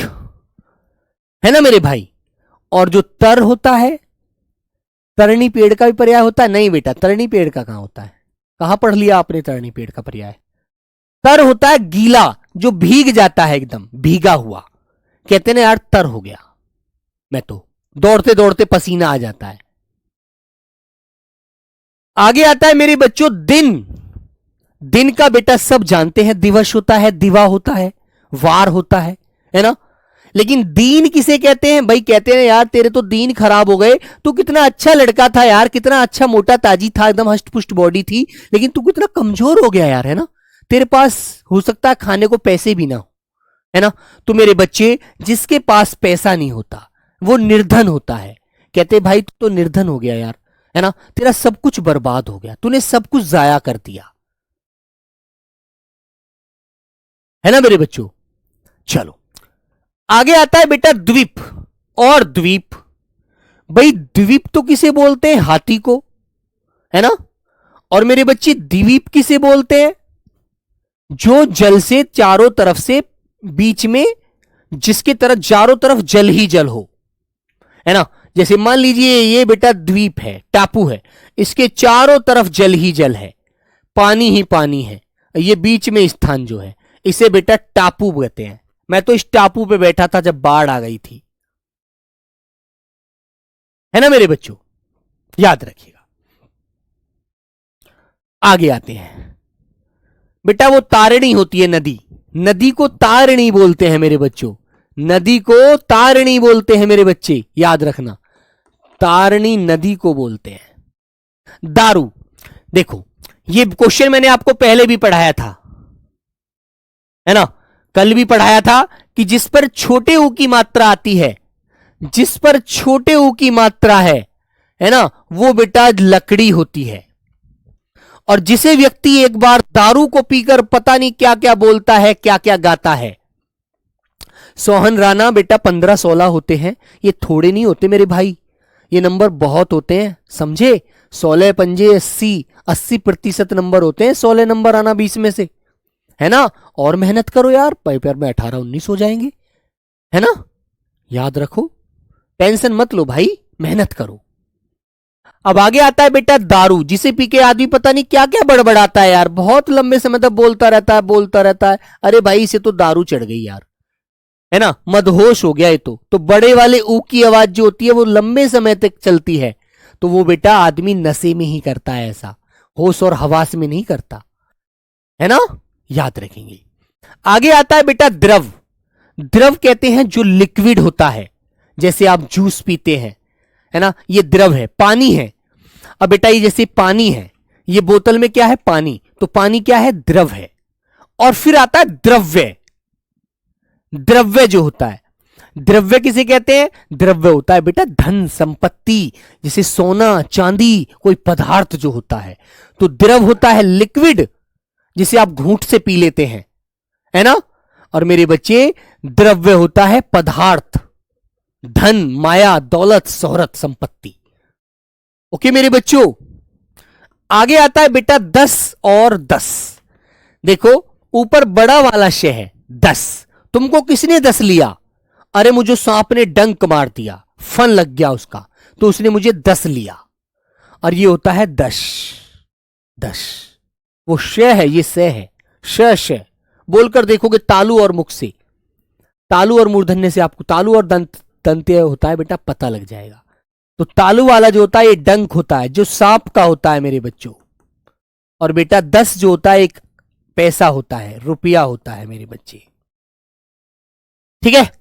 है ना मेरे भाई। और जो तर होता है, तरणी पेड़ का भी पर्याय होता है? नहीं बेटा, तरणी पेड़ का कहां होता है? कहां पढ़ लिया आपने तरणी पेड़ का पर्याय? तर होता है गीला, जो भीग जाता है, एकदम भीगा हुआ, कहते ना यार तर हो गया, मैं तो दौड़ते दौड़ते पसीना आ जाता है। आगे आता है मेरे बच्चों दिन। दिन का बेटा सब जानते हैं, दिवस होता है, दिवा होता है, वार होता है ना। लेकिन दीन किसे कहते हैं भाई? कहते हैं यार तेरे तो दीन खराब हो गए, तू कितना अच्छा लड़का था यार, कितना अच्छा मोटा ताजी था, एकदम हष्ट पुष्ट बॉडी थी, लेकिन तू कितना कमजोर हो गया यार, है ना, तेरे पास हो सकता है खाने को पैसे भी ना हो, है ना। तो मेरे बच्चे जिसके पास पैसा नहीं होता वो निर्धन होता है। कहते भाई तू तो निर्धन हो गया यार, है ना, तेरा सब कुछ बर्बाद हो गया, तूने सब कुछ जाया कर दिया, है ना मेरे बच्चों। चलो आगे आता है बेटा द्वीप और द्वीप। भाई द्वीप तो किसे बोलते हैं? हाथी को, है ना। और मेरे बच्चे द्वीप किसे बोलते हैं? जो जल से चारों तरफ से, बीच में जिसके तरफ चारों तरफ जल ही जल हो, है ना। जैसे मान लीजिए ये बेटा द्वीप है, टापू है, इसके चारों तरफ जल ही जल है, पानी ही पानी है, ये बीच में स्थान जो है इसे बेटा टापू कहते हैं। मैं तो इस टापू पे बैठा था जब बाढ़ आ गई थी, है ना मेरे बच्चों, याद रखिएगा। आगे आते हैं बेटा, वो तारिणी होती है नदी, नदी को तारिणी बोलते हैं मेरे बच्चों, नदी को तारिणी बोलते हैं मेरे बच्चे, याद रखना, तारिणी नदी को बोलते हैं। दारू, देखो ये क्वेश्चन मैंने आपको पहले भी पढ़ाया था, है ना, कल भी पढ़ाया था कि जिस पर छोटे ऊ की मात्रा आती है, जिस पर छोटे ऊ की मात्रा है ना, वो बेटा लकड़ी होती है। और जिसे व्यक्ति एक बार दारू को पीकर पता नहीं क्या क्या बोलता है, क्या क्या गाता है। सोहन राणा बेटा 15-16 होते हैं, ये थोड़े नहीं होते मेरे भाई, ये नंबर बहुत होते हैं, समझे। 16 पंजे 80% नंबर होते हैं, 16 नंबर आना 20 में से, है ना। और मेहनत करो यार, पेपर में 18-19 हो जाएंगे, है ना, याद रखो, टेंशन मत लो भाई, मेहनत करो। अब आगे आता है बेटा दारू, जिसे पी के आदमी पता नहीं क्या क्या बड़बड़ाता है यार, बहुत लंबे समय तक बोलता रहता है, बोलता रहता है। अरे भाई इसे तो दारू चढ़ गई यार, है ना, मदहोश हो गया ये तो बड़े वाले ऊ की आवाज जो होती है वो लंबे समय तक चलती है, तो वो बेटा आदमी नशे में ही करता है, ऐसा होश और हवास में नहीं करता, है ना, याद रखेंगे। आगे आता है बेटा द्रव। द्रव कहते हैं जो लिक्विड होता है, जैसे आप जूस पीते हैं, है ना, ये द्रव है, पानी है। अब बेटा ये जैसे पानी है, ये बोतल में क्या है? पानी, तो पानी क्या है? द्रव है। और फिर आता है द्रव्य। द्रव्य जो होता है, द्रव्य किसे कहते हैं? द्रव्य होता है बेटा धन संपत्ति, जैसे सोना चांदी, कोई पदार्थ जो होता है। तो द्रव होता है लिक्विड, जिसे आप घूंट से पी लेते हैं, है ना। और मेरे बच्चे द्रव्य होता है पदार्थ, धन माया दौलत शोहरत संपत्ति। ओके मेरे बच्चों, आगे आता है बेटा 10 और 10। देखो ऊपर बड़ा वाला श है 10। तुमको किसने 10 लिया? अरे मुझे सांप ने डंक मार दिया, फन लग गया उसका, तो उसने मुझे 10 लिया। और ये होता है 10। 10 वो श है, ये स है, श बोलकर देखोगे तालु और मुख से, तालु और मूर्धन्य से आपको तालु और दंत्य होता है बेटा, पता लग जाएगा। तो तालु वाला जो होता है ये डंक होता है, जो सांप का होता है मेरे बच्चों। और बेटा 10 जो होता है एक पैसा होता है, रुपया होता है मेरे बच्चे, ठीक है,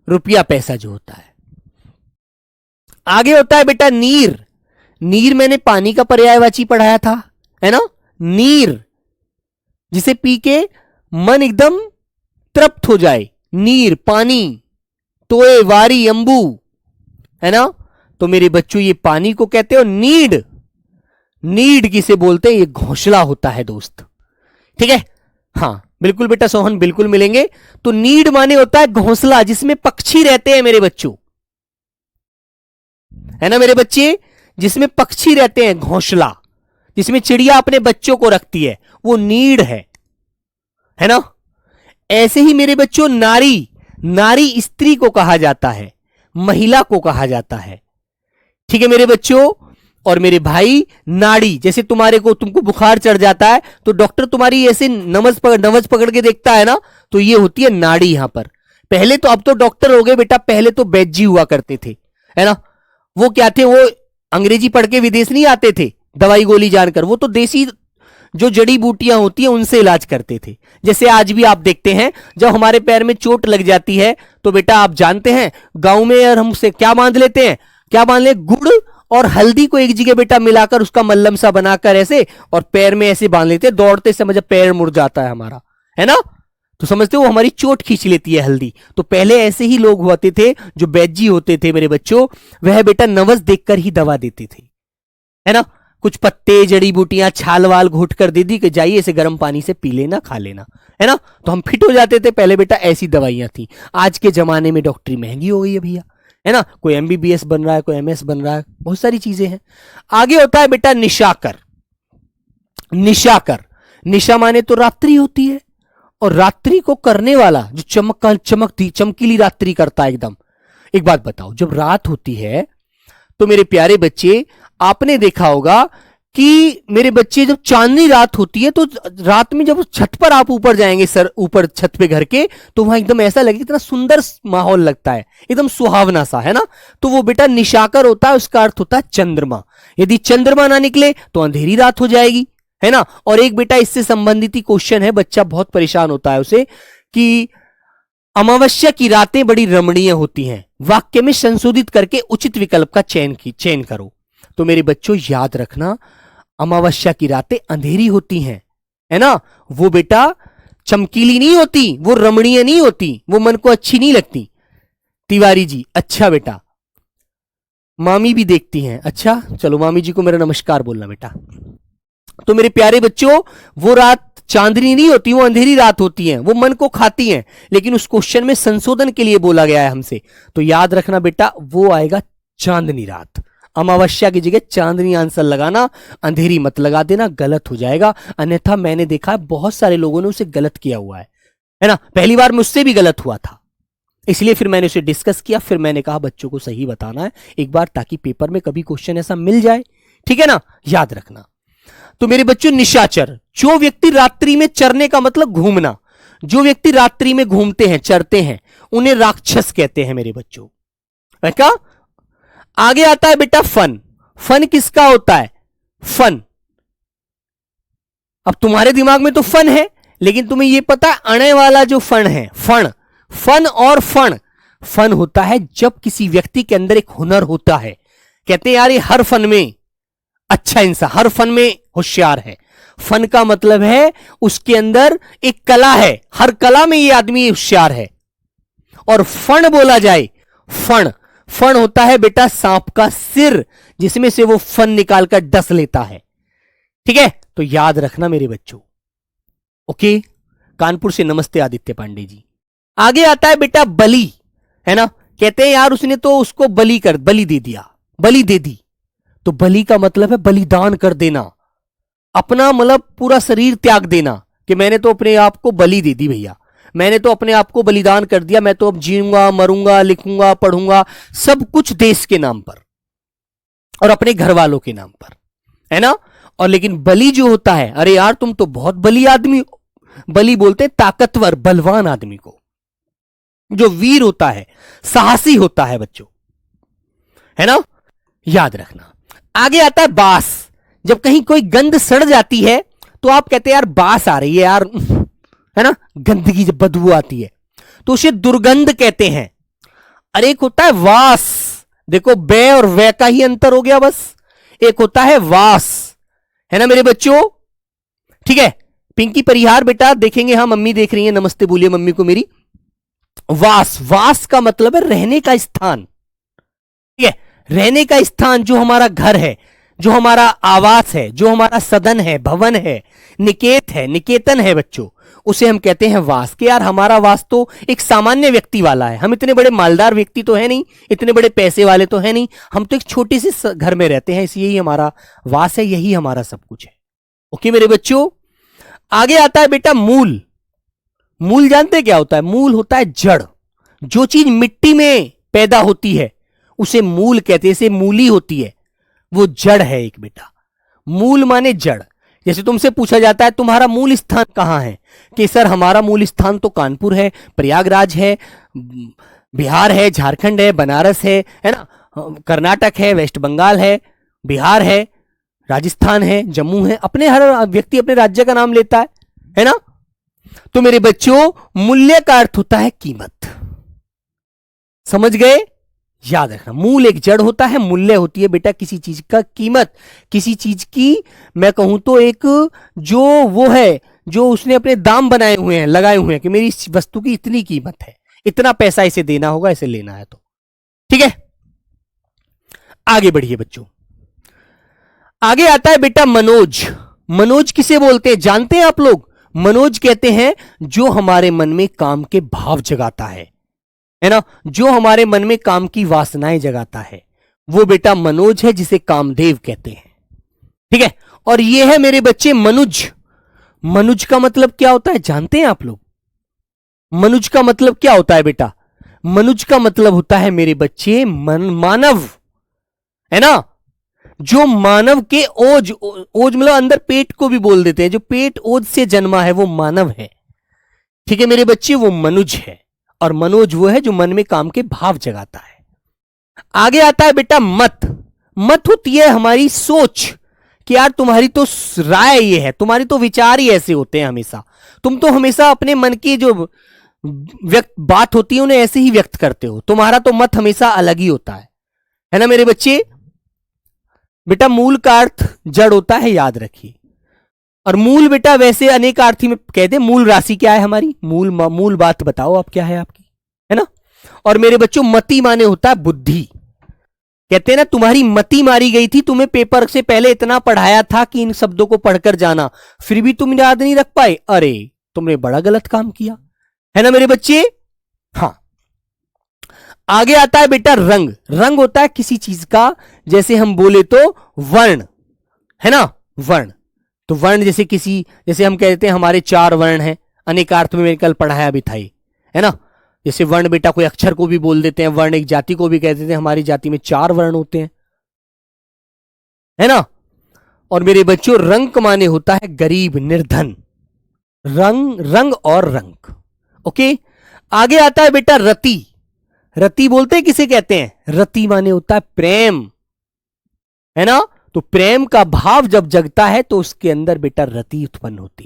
रुपया पैसा जो होता है। आगे होता है बेटा नीर। नीर मैंने पानी का पर्यायवाची पढ़ाया था, है ना। नीर जिसे पी के मन एकदम तृप्त हो जाए, नीर पानी, तोए वारी अंबू, है ना। तो मेरे बच्चों ये पानी को कहते हो नीड। नीड किसे बोलते हैं? ये घोंसला होता है दोस्त, ठीक है। हाँ बिल्कुल बेटा सोहन, बिल्कुल मिलेंगे। तो नीड माने होता है घोंसला, जिसमें पक्षी रहते हैं मेरे बच्चों, है ना मेरे बच्चे, जिसमें पक्षी रहते हैं, घोंसला जिसमें चिड़िया अपने बच्चों को रखती है, वो नीड है ना। ऐसे ही मेरे बच्चों नारी, नारी स्त्री को कहा जाता है, महिला को कहा जाता है, ठीक है मेरे बच्चों। और मेरे भाई नाड़ी, जैसे तुमको बुखार चढ़ जाता है तो डॉक्टर तुम्हारी ऐसे नवज पकड़ के देखता है ना, तो ये होती है नाड़ी यहां पर। पहले तो, अब तो डॉक्टर हो गए बेटा, पहले तो वैद्य हुआ करते थे, है ना। वो क्या थे? वो अंग्रेजी पढ़ के विदेश नहीं आते थे दवाई गोली जानकर, वो तो देसी जो जड़ी बूटियां होती हैं उनसे इलाज करते थे। जैसे आज भी आप देखते हैं जब हमारे पैर में चोट लग जाती है तो बेटा आप जानते हैं गांव में यार हमसे क्या बांध लेते हैं, क्या बांध ले, गुड़ और हल्दी को एक जगह बेटा मिलाकर उसका मल्लम सा बनाकर ऐसे और पैर में ऐसे बांध लेते हैं, दौड़ते समय जब पैर मुड़ जाता है हमारा, है ना, तो समझते हो हमारी चोट खींच लेती है हल्दी। तो पहले ऐसे ही लोग होते थे जो वैद्य होते थे मेरे बच्चों, वह बेटा नवज देखकर ही दवा देते थे, है ना। कुछ पत्ते जड़ी बूटियां छाल वाल घोट कर दे दी कि जाइए इसे गर्म पानी से पी लेना, खा लेना, है ना, तो हम फिट हो जाते थे। पहले बेटा ऐसी दवाइयां थी। आज के जमाने में डॉक्टरी महंगी हो गई है भैया, है ना, कोई MBBS बन रहा है, कोई MS बन रहा है, बहुत सारी चीजें हैं। आगे होता है बेटा निशाकर। निशाकर, निशा माने तो रात्रि होती है, और रात्रि को करने वाला जो चमकीली रात्रि करता है एकदम। एक बात बताओ, जब रात होती है तो मेरे प्यारे बच्चे आपने देखा होगा कि मेरे बच्चे जब चांदनी रात होती है तो रात में जब छत पर आप ऊपर जाएंगे, सर ऊपर छत पे घर के, तो वहां एकदम ऐसा लगेगा, इतना सुंदर माहौल लगता है, एकदम सुहावना सा, है ना। तो वो बेटा निशाकर होता है, उसका अर्थ होता है चंद्रमा। यदि चंद्रमा ना निकले तो अंधेरी रात हो जाएगी, है ना। और एक बेटा इससे संबंधित ही क्वेश्चन है, बच्चा बहुत परेशान होता है उसे, कि अमावस्या की रातें बड़ी रमणीय होती हैं, वाक्य में संशोधित करके उचित विकल्प का चयन करो। तो मेरे बच्चों याद रखना, अमावस्या की रातें अंधेरी होती हैं, है ना, वो बेटा चमकीली नहीं होती, वो रमणीय नहीं होती, वो मन को अच्छी नहीं लगती। तिवारी जी, अच्छा बेटा, मामी भी देखती हैं, अच्छा चलो मामी जी को मेरा नमस्कार बोलना बेटा। तो मेरे प्यारे बच्चों वो रात चांदनी नहीं होती, वो अंधेरी रात होती है, वो मन को खाती हैं, लेकिन उस क्वेश्चन में संशोधन के लिए बोला गया है हमसे, तो याद रखना बेटा वो आएगा चांदनी रात। अमावस्या की जगह चांदनी आंसर लगाना, अंधेरी मत लगा देना, गलत हो जाएगा। अन्यथा मैंने देखा बहुत सारे लोगों ने उसे गलत किया हुआ है ना। पहली बार मुझसे भी गलत हुआ था, इसलिए फिर मैंने उसे डिस्कस किया, फिर मैंने कहा बच्चों को सही बताना है एक बार, ताकि पेपर में कभी क्वेश्चन ऐसा मिल जाए, ठीक है ना, याद रखना। तो मेरे बच्चों निशाचर, जो व्यक्ति रात्रि में चरने का मतलब घूमना, जो व्यक्ति रात्रि में घूमते हैं चरते हैं उन्हें राक्षस कहते हैं मेरे बच्चों, क्या। आगे आता है बेटा फन। फन किसका होता है? फन, अब तुम्हारे दिमाग में तो फन है, लेकिन तुम्हें यह पता है अणे वाला जो फन है, फन, फन और फन। फन होता है जब किसी व्यक्ति के अंदर एक हुनर होता है, कहते हैं यार ये हर फन में अच्छा इंसान, हर फन में होशियार है। फन का मतलब है उसके अंदर एक कला है, हर कला में ये आदमी होशियार है। और फण बोला जाए, फण, फण होता है बेटा सांप का सिर, जिसमें से वो फन निकालकर डस लेता है। ठीक है, तो याद रखना मेरे बच्चों। ओके, कानपुर से नमस्ते आदित्य पांडे जी। आगे आता है बेटा बलि, है ना। कहते हैं यार उसने तो उसको बलि दे दिया, बलि दे दी। तो बलि का मतलब है बलिदान कर देना, अपना मतलब पूरा शरीर त्याग देना, कि मैंने तो अपने आप को बलि दे दी भैया, मैंने तो अपने आप को बलिदान कर दिया, मैं तो अब जीऊंगा, मरूंगा, लिखूंगा, पढ़ूंगा, सब कुछ देश के नाम पर और अपने घर वालों के नाम पर, है ना। और लेकिन बलि जो होता है, अरे यार तुम तो बहुत बली आदमी, बलि बोलते हैं ताकतवर बलवान आदमी को, जो वीर होता है, साहसी होता है बच्चों, है ना, याद रखना। आगे आता है बास। जब कहीं कोई गंध सड़ जाती है तो आप कहते हैं यार बास आ रही है यार, है ना, गंदगी जब बदबू आती है तो उसे दुर्गंध कहते हैं। और एक होता है वास, देखो बे और वे का ही अंतर हो गया बस, एक होता है वास, है ना मेरे बच्चों। ठीक है, पिंकी परिहार बेटा देखेंगे, हाँ मम्मी देख रही है, नमस्ते बोलिए मम्मी को मेरी। वास, वास का मतलब है रहने का स्थान, ठीक है, रहने का स्थान, जो हमारा घर है, जो हमारा आवास है, जो हमारा सदन है, भवन है, निकेत है, निकेतन है बच्चों, उसे हम कहते हैं वास। कि यार हमारा वास तो एक सामान्य व्यक्ति वाला है, हम इतने बड़े मालदार व्यक्ति तो है नहीं, इतने बड़े पैसे वाले तो है नहीं, हम तो एक छोटे से घर में रहते हैं, इसलिए ही हमारा वास है, यही हमारा सब कुछ है। ओके मेरे बच्चों, आगे आता है बेटा मूल। मूल जानते क्या होता है? मूल होता है जड़, जो चीज मिट्टी में पैदा होती है उसे मूल कहते हैं, इसे मूली होती है, वो जड़ है एक बेटा। मूल माने जड़। जैसे तुमसे पूछा जाता है तुम्हारा मूल स्थान कहां है, कि सर हमारा मूल स्थान तो कानपुर है, प्रयागराज है, बिहार है, झारखंड है, बनारस है ना, कर्नाटक है, वेस्ट बंगाल है, बिहार है, राजस्थान है, जम्मू है, अपने हर व्यक्ति अपने राज्य का नाम लेता है ना। तो मेरे बच्चों मूल्य का अर्थ होता है कीमत, समझ गए? याद रखना, मूल एक जड़ होता है, मूल्य होती है बेटा किसी चीज का कीमत, किसी चीज की मैं कहूं तो एक जो वो है, जो उसने अपने दाम बनाए हुए हैं, लगाए हुए हैं, कि मेरी इस वस्तु की इतनी कीमत है, इतना पैसा इसे देना होगा, इसे लेना है तो। ठीक है, आगे बढ़िए बच्चों। आगे आता है बेटा मनोज। मनोज किसे बोलते हैं जानते हैं आप लोग? मनोज कहते हैं जो हमारे मन में काम के भाव जगाता है ना, जो हमारे मन में काम की वासनाएं जगाता है, वो बेटा मनोज है, जिसे कामदेव कहते हैं। ठीक है, और ये है मेरे बच्चे मनुज। मनुज का मतलब क्या होता है जानते हैं आप लोग? मनुज का मतलब क्या होता है बेटा? मनुज का मतलब होता है मेरे बच्चे मानव, है ना, जो मानव के ओज, ओज मतलब अंदर पेट को भी बोल देते हैं, जो पेट ओज से जन्मा है वो मानव है। ठीक है मेरे बच्चे, वो मनुज है, और मनोज वो है जो मन में काम के भाव जगाता है। आगे आता है बेटा मत। मत होती है हमारी सोच, कि यार तुम्हारी तो राय ये है, तुम्हारी तो विचार ही ऐसे होते हैं हमेशा, तुम तो हमेशा अपने मन की जो बात होती है उन्हें ऐसे ही व्यक्त करते हो, तुम्हारा तो मत हमेशा अलग ही होता है ना मेरे बच्चे। बेटा मूल का अर्थ जड़ होता है, याद रखिए। और मूल बेटा वैसे अनेकार्थी में कहते हैं, मूल राशि क्या है हमारी, मूल बात बताओ आप क्या है आपकी, है ना। और मेरे बच्चों मति माने होता है बुद्धि। कहते हैं ना तुम्हारी मति मारी गई थी, तुम्हें पेपर से पहले इतना पढ़ाया था कि इन शब्दों को पढ़कर जाना, फिर भी तुम याद नहीं रख पाए, अरे तुमने बड़ा गलत काम किया, है ना मेरे बच्चे। हाँ, आगे आता है बेटा रंग। रंग होता है किसी चीज का, जैसे हम बोले तो वर्ण, है ना, वर्ण। तो वर्ण जैसे जैसे हम कहते हैं हमारे 4 वर्ण हैं, अनेकार्थ में मैंने कल पढ़ाया भी था ये, है ना। जैसे वर्ण बेटा कोई अक्षर को भी बोल देते हैं, वर्ण एक जाति को भी कह देते हैं, हमारी जाति में 4 वर्ण होते हैं, है ना। और मेरे बच्चों रंग माने होता है गरीब, निर्धन। रंग और रंग। ओके, आगे आता है बेटा रति। रति बोलते हैं किसे कहते हैं? रति माने होता है प्रेम, है ना। तो प्रेम का भाव जब जगता है तो उसके अंदर बेटा रति उत्पन्न होती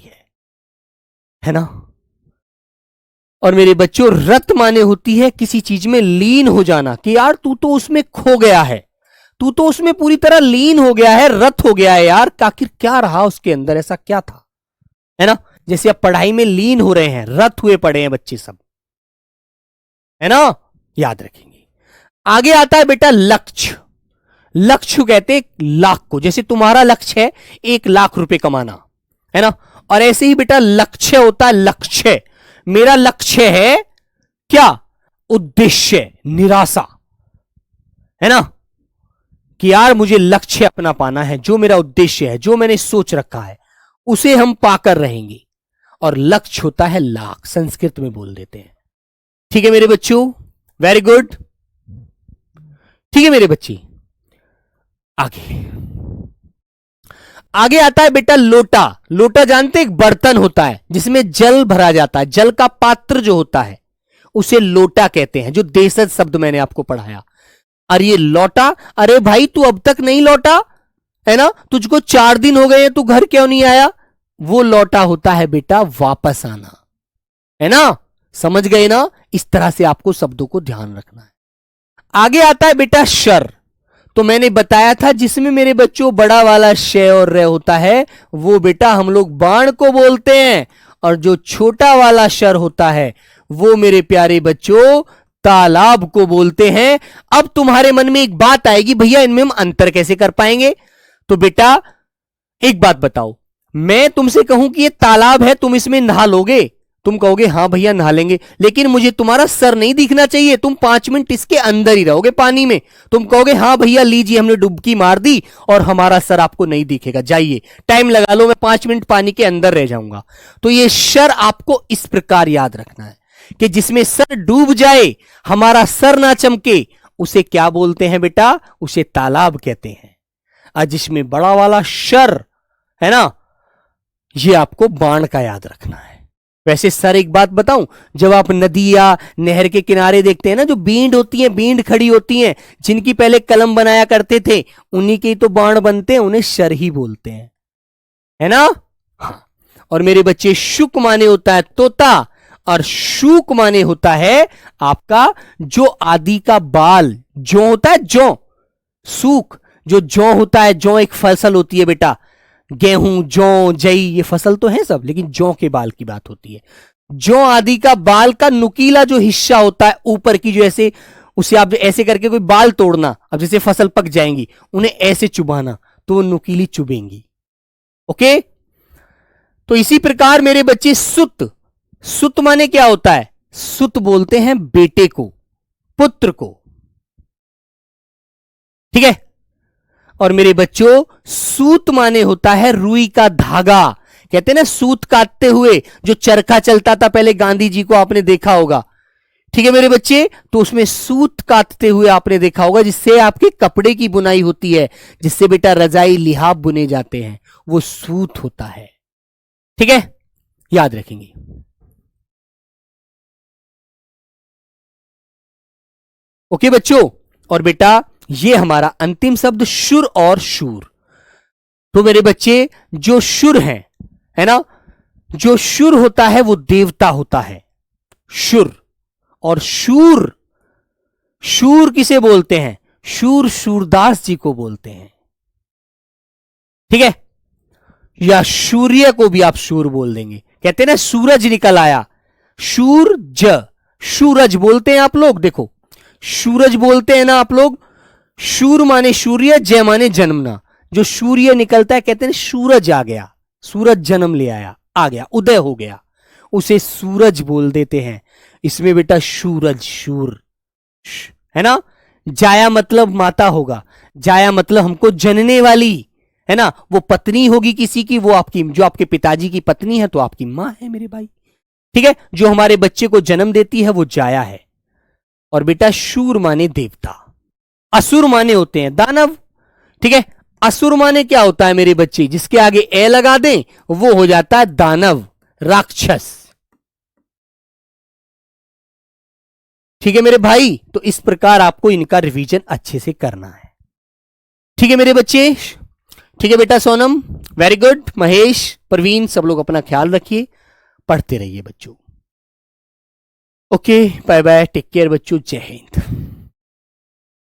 है ना। और मेरे बच्चों रत माने होती है किसी चीज में लीन हो जाना, कि यार तू तो उसमें खो गया है, तू तो उसमें पूरी तरह लीन हो गया है, रत हो गया है यार, आखिर क्या रहा उसके अंदर, ऐसा क्या था, है ना। जैसे आप पढ़ाई में लीन हो रहे हैं, रत हुए पड़े हैं बच्चे सब, है ना, याद रखेंगे। आगे आता है बेटा लक्ष्य। लक्ष्य कहते हैं लाख को, जैसे तुम्हारा लक्ष्य है 1 लाख रुपए कमाना, है ना, और ऐसे ही बेटा लक्ष्य होता है लक्ष्य। मेरा लक्ष्य है क्या, उद्देश्य, निराशा, है ना, कि यार मुझे लक्ष्य अपना पाना है, जो मेरा उद्देश्य है, जो मैंने सोच रखा है उसे हम पाकर रहेंगे। और लक्ष्य होता है लाख, संस्कृत में बोल देते हैं। ठीक है मेरे बच्चों, वेरी गुड। ठीक है मेरे बच्चे, आगे आगे आता है बेटा लोटा। लोटा जानते, एक बर्तन होता है जिसमें जल भरा जाता है, जल का पात्र जो होता है उसे लोटा कहते हैं, जो देशज शब्द मैंने आपको पढ़ाया। और ये लौटा, अरे भाई तू अब तक नहीं लौटा, है ना, तुझको 4 दिन हो गए हैं, तू घर क्यों नहीं आया, वो लौटा होता है बेटा वापस आना, है ना, समझ गए ना। इस तरह से आपको शब्दों को ध्यान रखना है। आगे आता है बेटा शर। तो मैंने बताया था जिसमें मेरे बच्चों बड़ा वाला श और र होता है वो बेटा हम लोग बाण को बोलते हैं, और जो छोटा वाला शर होता है वो मेरे प्यारे बच्चों तालाब को बोलते हैं। अब तुम्हारे मन में एक बात आएगी, भैया इनमें हम अंतर कैसे कर पाएंगे। तो बेटा एक बात बताओ, मैं तुमसे कहूं कि ये तालाब है, तुम इसमें नहा लोगे, तुम कहोगे हां भैया नहा लेंगे, लेकिन मुझे तुम्हारा सर नहीं दिखना चाहिए, तुम 5 मिनट इसके अंदर ही रहोगे पानी में, तुम कहोगे हां भैया लीजिए हमने डुबकी मार दी और हमारा सर आपको नहीं दिखेगा, जाइए टाइम लगा लो, मैं 5 मिनट पानी के अंदर रह जाऊंगा। तो ये शर आपको इस प्रकार याद रखना है कि जिसमें सर डूब जाए, हमारा सर ना चमके, उसे क्या बोलते हैं बेटा, उसे तालाब कहते हैं। और जिसमें बड़ा वाला शर है ना, ये आपको बाण का याद रखना है। वैसे सर एक बात बताऊं, जब आप नदी या नहर के किनारे देखते हैं ना, जो बींड होती हैं, बींड खड़ी होती हैं, जिनकी पहले कलम बनाया करते थे, उन्हीं के तो बाण बनते हैं, उन्हें शर ही बोलते हैं, है ना। हाँ, और मेरे बच्चे शुक माने होता है तोता, और शूक माने होता है आपका जो आदि का बाल, जौ होता है जौ, सूक जो जौ होता है, जौ एक फसल होती है बेटा, गेहूं जौ जई ये फसल तो है सब, लेकिन जौ के बाल की बात होती है। जौ आदि का बाल का नुकीला जो हिस्सा होता है ऊपर की, जो ऐसे उसे आप ऐसे करके कोई बाल तोड़ना, अब जैसे फसल पक जाएंगी उन्हें ऐसे चुभाना तो वो नुकीली चुभेंगी, ओके। तो इसी प्रकार मेरे बच्चे सुत, सुत माने क्या होता है, सुत बोलते हैं बेटे को, पुत्र को, ठीक है। और मेरे बच्चों सूत माने होता है रुई का धागा, कहते हैं ना सूत काटते हुए जो चरखा चलता था पहले, गांधी जी को आपने देखा होगा, ठीक है मेरे बच्चे, तो उसमें सूत काटते हुए आपने देखा होगा, जिससे आपके कपड़े की बुनाई होती है, जिससे बेटा रजाई लिहाफ बुने जाते हैं, वो सूत होता है, ठीक है, याद रखेंगे। ओके बच्चों, और बेटा ये हमारा अंतिम शब्द शुर और शूर। तो मेरे बच्चे जो शुर हैं, है ना, जो शुर होता है वो देवता होता है, शुर। और शूर, शूर किसे बोलते हैं, शूर सूरदास जी को बोलते हैं, ठीक है। या सूर्य को भी आप शूर बोल देंगे, कहते हैं ना सूरज निकल आया, सूरज, सूरज बोलते हैं आप लोग, देखो सूरज बोलते हैं ना आप लोग, शूर माने सूर्य, जय माने जन्मना, जो सूर्य निकलता है कहते हैं सूरज आ गया, सूरज जन्म ले आया, आ गया, उदय हो गया, उसे सूरज बोल देते हैं। इसमें बेटा सूरज, शूर, है ना। जाया मतलब माता होगा, जाया मतलब हमको जनने वाली, है ना, वो पत्नी होगी किसी की, वो आपकी, जो आपके पिताजी की पत्नी है तो आपकी मां है मेरे भाई, ठीक है। जो हमारे बच्चे को जन्म देती है वो जाया है। और बेटा शूर माने देवता, असुर माने होते हैं दानव, ठीक है। असुर माने क्या होता है मेरे बच्चे, जिसके आगे ए लगा दें वो हो जाता है दानव, राक्षस, ठीक है मेरे भाई। तो इस प्रकार आपको इनका रिवीजन अच्छे से करना है, ठीक है मेरे बच्चे। ठीक है बेटा सोनम, वेरी गुड, महेश, प्रवीण, सब लोग अपना ख्याल रखिए, पढ़ते रहिए बच्चों। Okay, bye bye, take care बच्चों, जय हिंद।